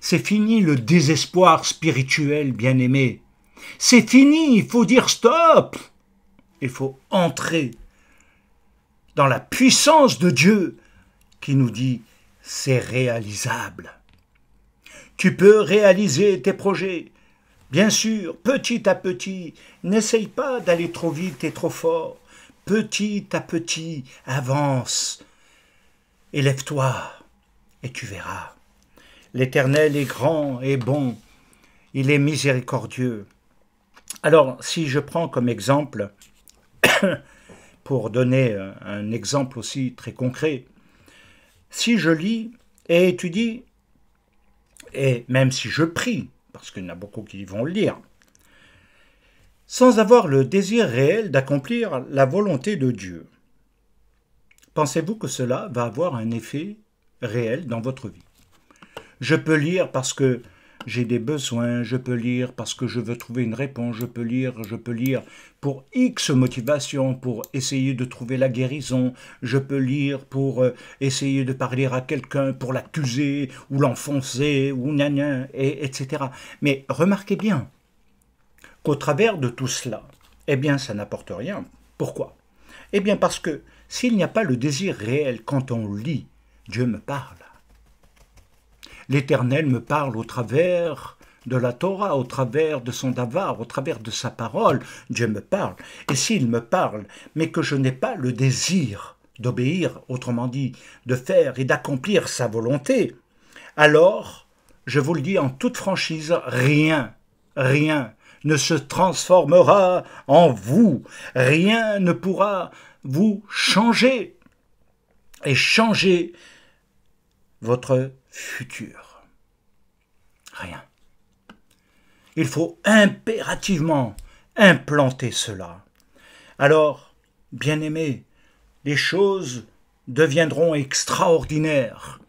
A: C'est fini le désespoir spirituel, bien-aimé. C'est fini, il faut dire stop. Il faut entrer dans la puissance de Dieu qui nous dit c'est réalisable. Tu peux réaliser tes projets. Bien sûr, petit à petit, n'essaye pas d'aller trop vite et trop fort. Petit à petit, avance. Élève-toi et tu verras. L'Éternel est grand et bon. Il est miséricordieux. Alors, si je prends comme exemple, pour donner un exemple aussi très concret, si je lis et étudie, et même si je prie, parce qu'il y en a beaucoup qui vont le lire, sans avoir le désir réel d'accomplir la volonté de Dieu, pensez-vous que cela va avoir un effet réel dans votre vie? Je peux lire parce que j'ai des besoins, je peux lire parce que je veux trouver une réponse, je peux lire pour X motivation, pour essayer de trouver la guérison, je peux lire pour essayer de parler à quelqu'un, pour l'accuser, ou l'enfoncer, ou gna, etc. Mais remarquez bien qu'au travers de tout cela, eh bien ça n'apporte rien. Pourquoi? Eh bien parce que s'il n'y a pas le désir réel quand on lit, Dieu me parle. L'Éternel me parle au travers de la Torah, au travers de son davar, au travers de sa parole, Dieu me parle. Et s'il me parle, mais que je n'ai pas le désir d'obéir, autrement dit, de faire et d'accomplir sa volonté, alors, je vous le dis en toute franchise, rien ne se transformera en vous, rien ne pourra vous changer et changer votre futur. Rien. Il faut impérativement implanter cela. Alors, bien-aimés, les choses deviendront extraordinaires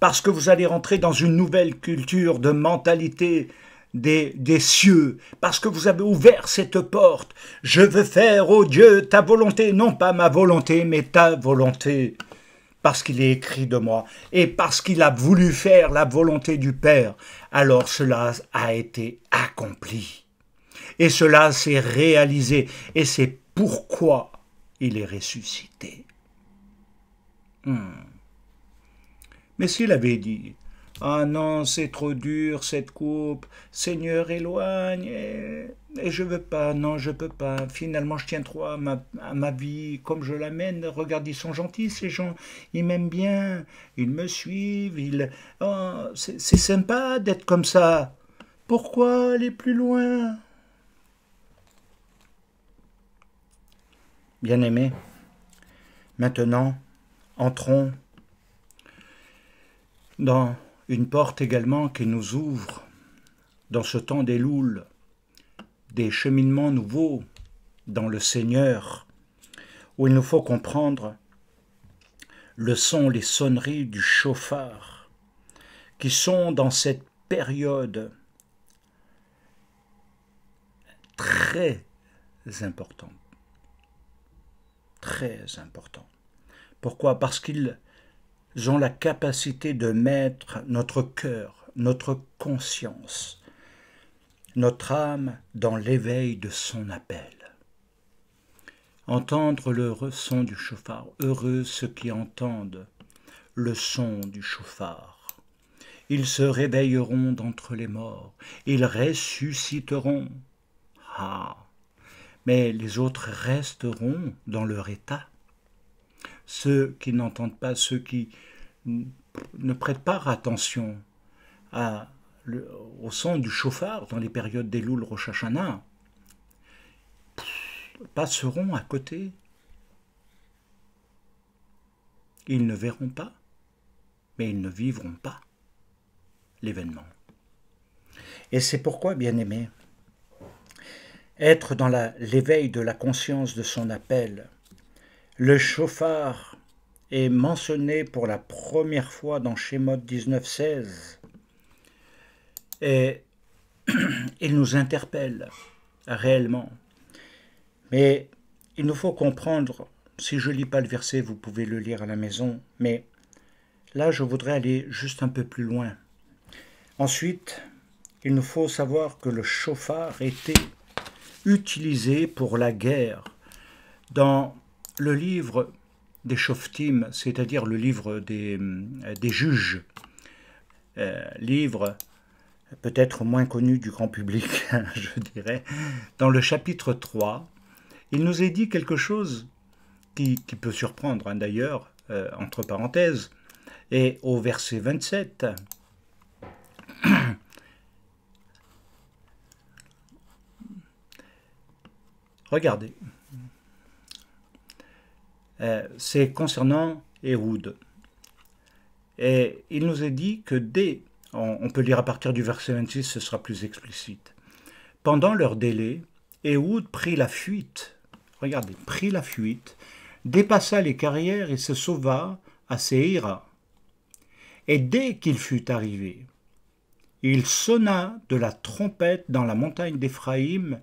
A: parce que vous allez rentrer dans une nouvelle culture de mentalité des cieux, parce que vous avez ouvert cette porte. Je veux faire, ô Dieu, ta volonté, non pas ma volonté, mais ta volonté, parce qu'il est écrit de moi, et parce qu'il a voulu faire la volonté du Père, alors cela a été accompli. Et cela s'est réalisé, et c'est pourquoi il est ressuscité. Mais s'il avait dit, « Ah non, c'est trop dur cette coupe, Seigneur éloigne, et je veux pas, non je peux pas, finalement je tiens trop à ma vie comme je l'amène, regarde ils sont gentils ces gens, ils m'aiment bien, ils me suivent, oh, c'est sympa d'être comme ça, pourquoi aller plus loin ?» Bien-aimés, maintenant, entrons dans une porte également qui nous ouvre dans ce temps d'Elul, des cheminements nouveaux dans le Seigneur, où il nous faut comprendre le son, les sonneries du chauffard, qui sont dans cette période très importante. Très important. Pourquoi? Parce qu'ils ont la capacité de mettre notre cœur, notre conscience, notre âme dans l'éveil de son appel. Entendre le son du chauffard. Heureux ceux qui entendent le son du chauffard. Ils se réveilleront d'entre les morts. Ils ressusciteront. Ah! Mais les autres resteront dans leur état. Ceux qui n'entendent pas, ceux qui ne prêtent pas attention au son du chauffard dans les périodes d'Elul Rosh Hashanah, passeront à côté. Ils ne verront pas, mais ils ne vivront pas l'événement. Et c'est pourquoi, bien-aimés, être dans l'éveil de la conscience de son appel, le chauffard est mentionné pour la première fois dans Shemot 19:16 et il nous interpelle réellement. Mais il nous faut comprendre, si je ne lis pas le verset, vous pouvez le lire à la maison, mais là je voudrais aller juste un peu plus loin. Ensuite, il nous faut savoir que le chauffard était utilisé pour la guerre. Dans le livre des Shoftim, c'est-à-dire le livre des juges, livre peut-être moins connu du grand public, je dirais, dans le chapitre 3, il nous est dit quelque chose qui peut surprendre, d'ailleurs, entre parenthèses, et au verset 27, regardez, c'est concernant Ehud. Et il nous est dit que on peut lire à partir du verset 26, ce sera plus explicite. Pendant leur délai, Ehud prit la fuite, regardez, prit la fuite, dépassa les carrières et se sauva à Séhira. Et dès qu'il fut arrivé, il sonna de la trompette dans la montagne d'Éphraïm.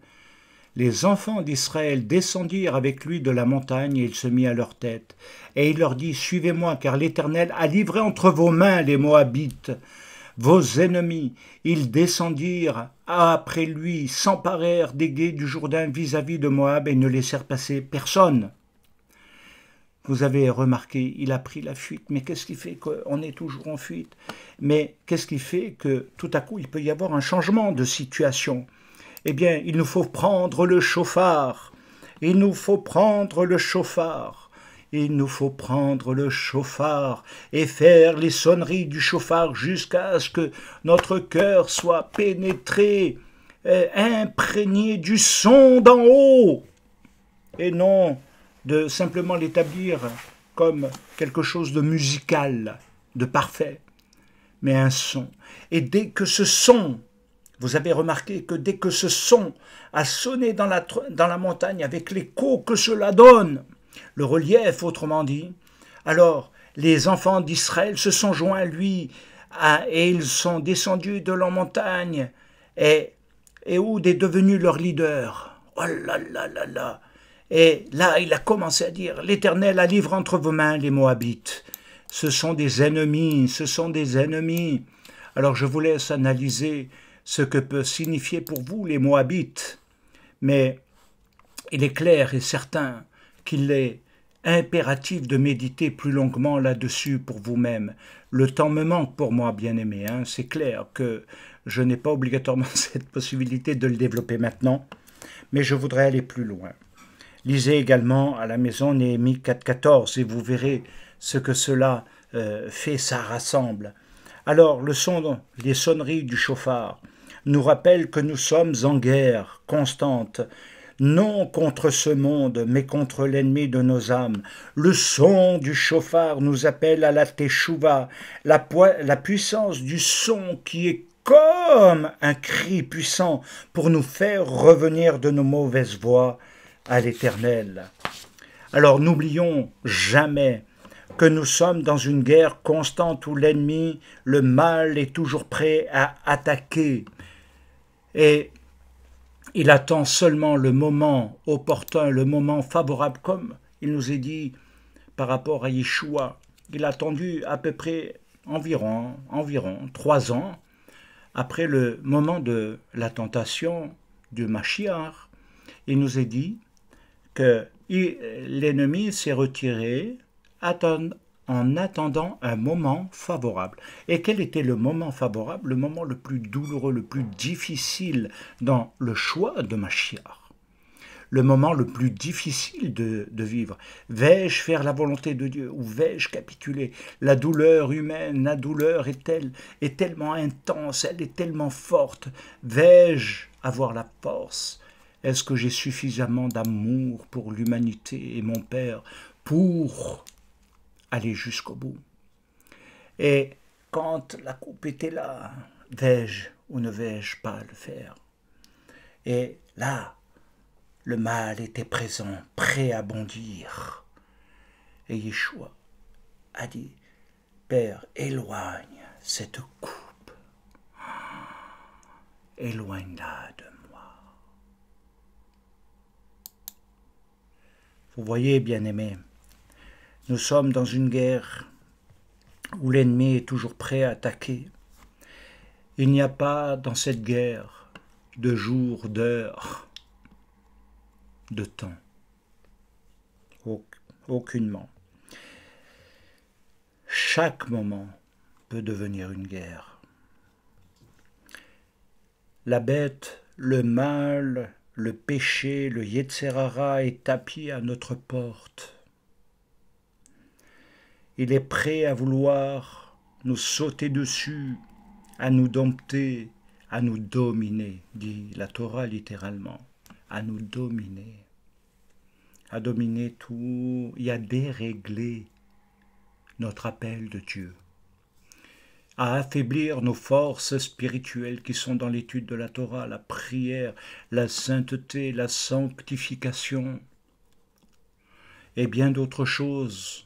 A: Les enfants d'Israël descendirent avec lui de la montagne et il se mit à leur tête. Et il leur dit, « Suivez-moi, car l'Éternel a livré entre vos mains les Moabites, vos ennemis. » Ils descendirent après lui, s'emparèrent des gués du Jourdain vis-à-vis de Moab et ne laissèrent passer personne. vous avez remarqué, il a pris la fuite. Mais qu'est-ce qui fait qu'on est toujours en fuite? Mais qu'est-ce qui fait que tout à coup, il peut y avoir un changement de situation? Eh bien, il nous faut prendre le chauffard. Il nous faut prendre le chauffard. Il nous faut prendre le chauffard et faire les sonneries du chauffard jusqu'à ce que notre cœur soit pénétré, imprégné du son d'en haut, et non de simplement l'établir comme quelque chose de musical, de parfait, mais un son. Et dès que ce son, vous avez remarqué que dès que ce son a sonné dans la montagne avec l'écho que cela donne, le relief autrement dit, alors les enfants d'Israël se sont joints à lui et ils sont descendus de la montagne et Ehud est devenu leur leader. Oh là là là là! Et là, il a commencé à dire, l'Éternel a livré entre vos mains les Moabites. Ce sont des ennemis, ce sont des ennemis. Alors je vous laisse analyser ce que peut signifier pour vous les Moabites. Mais il est clair et certain qu'il est impératif de méditer plus longuement là-dessus pour vous-même. Le temps me manque pour moi, bien-aimé. C'est clair que je n'ai pas obligatoirement cette possibilité de le développer maintenant, mais je voudrais aller plus loin. Lisez également à la maison Néhémie 4,14 et vous verrez ce que cela fait, ça rassemble. Alors, les sonneries du chauffard nous rappellent que nous sommes en guerre constante, non contre ce monde, mais contre l'ennemi de nos âmes. Le son du chauffard nous appelle à la teshuva, la puissance du son qui est comme un cri puissant pour nous faire revenir de nos mauvaises voies à l'Éternel. Alors n'oublions jamais que nous sommes dans une guerre constante où l'ennemi, le mal, est toujours prêt à attaquer. Et il attend seulement le moment opportun, le moment favorable, comme il nous est dit par rapport à Yeshua. Il a attendu à peu près environ 3 ans après le moment de la tentation du Mashiach. Il nous est dit que l'ennemi s'est retiré en attendant un moment favorable. Et quel était le moment favorable? Le moment le plus douloureux, le plus difficile dans le choix de Mashiach. Le moment le plus difficile de vivre. Vais-je faire la volonté de Dieu ou vais-je capituler? La douleur humaine, la douleur est tellement intense, elle est tellement forte. Vais-je avoir la force? Est-ce que j'ai suffisamment d'amour pour l'humanité et mon Père pour aller jusqu'au bout? Et quand la coupe était là, vais-je ou ne vais-je pas le faire? Et là, le mal était présent, prêt à bondir. Et Yeshua a dit, Père, éloigne cette coupe. Éloigne-la de moi. Vous voyez, bien-aimés, nous sommes dans une guerre où l'ennemi est toujours prêt à attaquer. Il n'y a pas dans cette guerre de jour, d'heure, de temps. Aucunement. Chaque moment peut devenir une guerre. La bête, le mal, le péché, le Yetzer-hara est tapis à notre porte. Il est prêt à vouloir nous sauter dessus, à nous dompter, à nous dominer, dit la Torah littéralement, à nous dominer, à dominer tout et à dérégler notre appel de Dieu, à affaiblir nos forces spirituelles qui sont dans l'étude de la Torah, la prière, la sainteté, la sanctification et bien d'autres choses.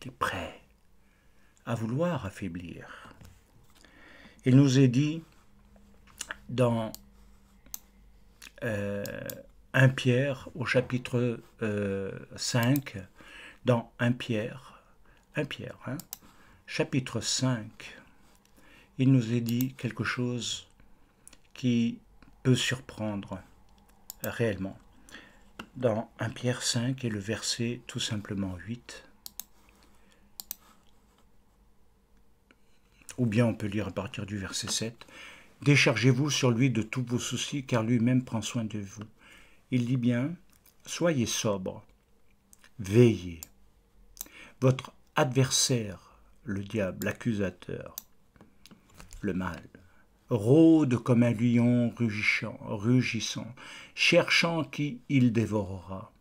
A: Il est prêt à vouloir affaiblir. Il nous est dit dans 1 Pierre au chapitre 5, dans 1 Pierre, chapitre 5, il nous est dit quelque chose qui peut surprendre réellement. dans 1 Pierre 5 et le verset tout simplement 8. Ou bien on peut lire à partir du verset 7. « Déchargez-vous sur lui de tous vos soucis, car lui-même prend soin de vous. » Il dit bien, soyez sobre, veillez. Votre adversaire, le diable, l'accusateur, le mal, rôde comme un lion rugissant, cherchant qui il dévorera.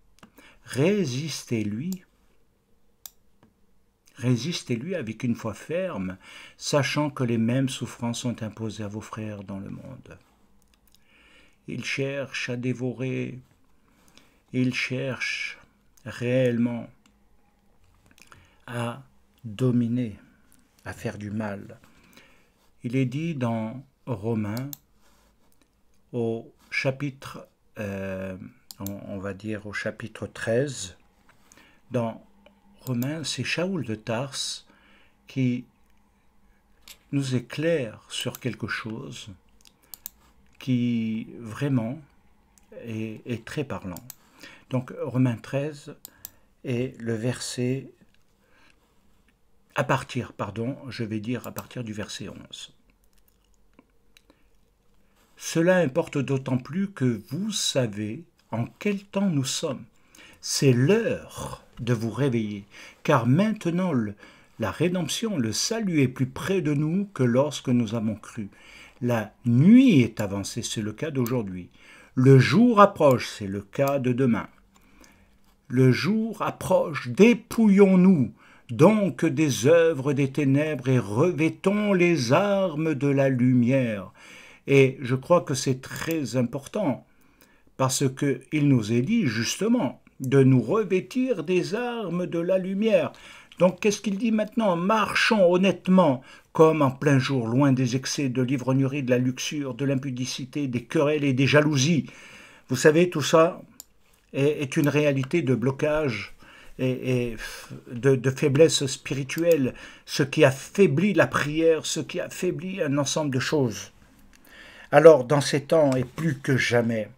A: Résistez-lui avec une foi ferme, sachant que les mêmes souffrances sont imposées à vos frères dans le monde. Il cherche à dévorer, il cherche réellement à dominer, à faire du mal. Il est dit dans Romains, au chapitre, on va dire au chapitre 13, dans Romains, c'est Shaoul de Tarse qui nous éclaire sur quelque chose qui vraiment est très parlant. Donc Romains 13 et le verset à partir du verset 11. Cela importe d'autant plus que vous savez en quel temps nous sommes. C'est l'heure de vous réveiller, car maintenant la rédemption, le salut est plus près de nous que lorsque nous avons cru. La nuit est avancée, c'est le cas d'aujourd'hui. Le jour approche, c'est le cas de demain. Le jour approche, dépouillons-nous donc des œuvres des ténèbres et revêtons les armes de la lumière. Et je crois que c'est très important, parce qu'il nous est dit justement de nous revêtir des armes de la lumière. Donc qu'est-ce qu'il dit maintenant? Marchons honnêtement, comme en plein jour, loin des excès, de l'ivrognerie, de la luxure, de l'impudicité, des querelles et des jalousies. Vous savez, tout ça est une réalité de blocage et de faiblesse spirituelle, ce qui affaiblit la prière, ce qui affaiblit un ensemble de choses. Alors, dans ces temps, et plus que jamais,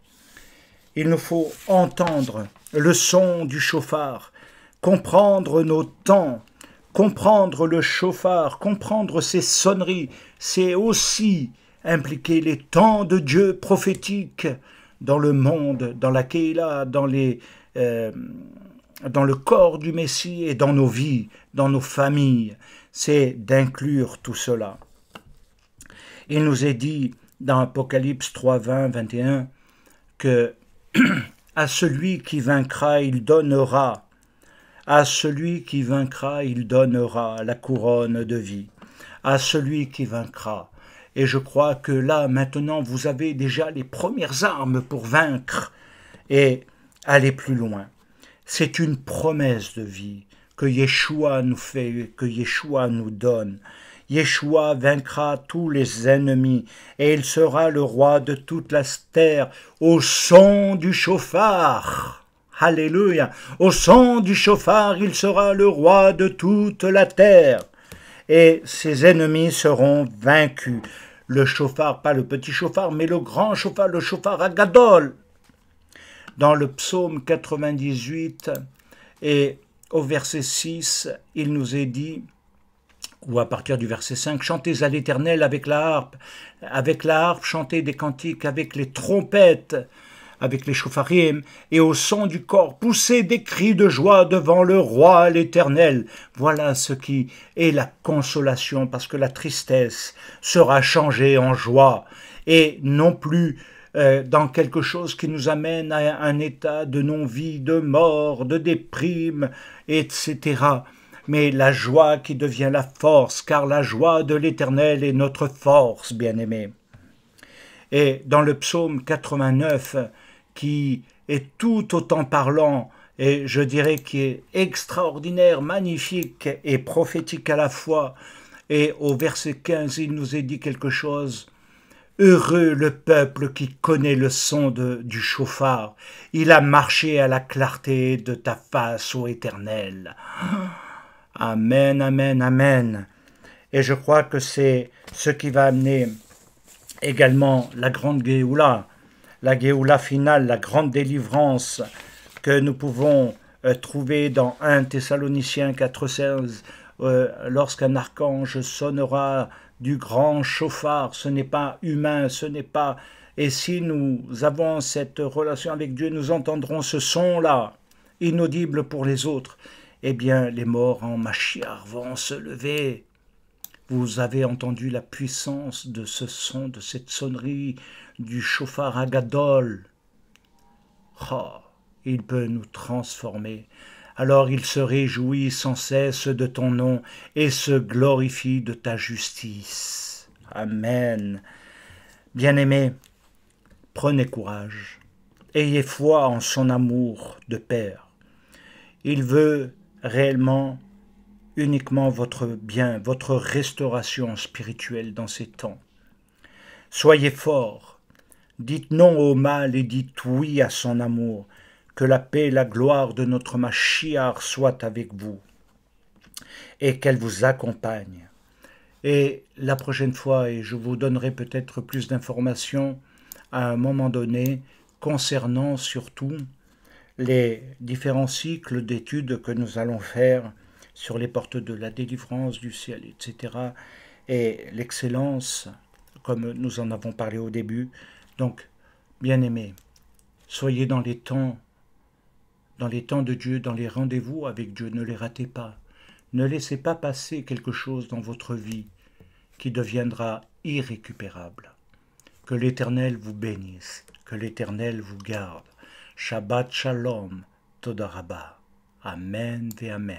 A: il nous faut entendre le son du chauffard, comprendre nos temps, comprendre le chauffard, comprendre ses sonneries, c'est aussi impliquer les temps de Dieu prophétiques dans le monde, dans la Kéila, dans le corps du Messie et dans nos vies, dans nos familles. C'est d'inclure tout cela. Il nous est dit dans Apocalypse 3, 20, 21 que à celui qui vaincra, il donnera. À celui qui vaincra, il donnera la couronne de vie. À celui qui vaincra. Et je crois que là, maintenant, vous avez déjà les premières armes pour vaincre et aller plus loin. C'est une promesse de vie que Yeshua nous fait, que Yeshua nous donne. Yeshua vaincra tous les ennemis et il sera le roi de toute la terre au son du chauffard. Alléluia! Au son du chauffard, il sera le roi de toute la terre et ses ennemis seront vaincus. Le chauffard, pas le petit chauffard, mais le grand chauffard, le chauffard Agadol. Dans le psaume 98 et au verset 6, il nous est dit, ou à partir du verset 5, « Chantez à l'Éternel avec la harpe, chantez des cantiques avec les trompettes, avec les chauffarim, et au son du corps, poussez des cris de joie devant le roi l'Éternel. » Voilà ce qui est la consolation, parce que la tristesse sera changée en joie, et non plus dans quelque chose qui nous amène à un état de non-vie, de mort, de déprime, etc., mais la joie qui devient la force, car la joie de l'Éternel est notre force, bien-aimés. Et dans le psaume 89, qui est tout autant parlant, et je dirais qui est extraordinaire, magnifique et prophétique à la fois, et au verset 15, il nous est dit quelque chose. « Heureux le peuple qui connaît le son du chauffard, il a marché à la clarté de ta face, ô Éternel. » Amen, amen, amen. Et je crois que c'est ce qui va amener également la grande Géoula, la Géoula finale, la grande délivrance que nous pouvons trouver dans 1 Thessaloniciens 4,16, lorsqu'un archange sonnera du grand chauffard, ce n'est pas humain, ce n'est pas... Et si nous avons cette relation avec Dieu, nous entendrons ce son-là, inaudible pour les autres. Eh bien, les morts en Machiar vont se lever. Vous avez entendu la puissance de ce son, de cette sonnerie du chauffard Agadol. Oh, il peut nous transformer. Alors il se réjouit sans cesse de ton nom et se glorifie de ta justice. Amen. Bien-aimés, prenez courage. Ayez foi en son amour de Père. Il veut réellement uniquement votre bien, votre restauration spirituelle dans ces temps. Soyez forts. Dites non au mal et dites oui à son amour. Que la paix et la gloire de notre Machiar soient avec vous et qu'elle vous accompagne. Et la prochaine fois, et je vous donnerai peut-être plus d'informations à un moment donné concernant surtout les différents cycles d'études que nous allons faire sur les portes de la délivrance du ciel, etc. et l'excellence, comme nous en avons parlé au début. Donc, bien-aimés, soyez dans les temps de Dieu, dans les rendez-vous avec Dieu, ne les ratez pas. Ne laissez pas passer quelque chose dans votre vie qui deviendra irrécupérable. Que l'Éternel vous bénisse, que l'Éternel vous garde. Shabbat Shalom, Toda Rabba. Amen et Amen.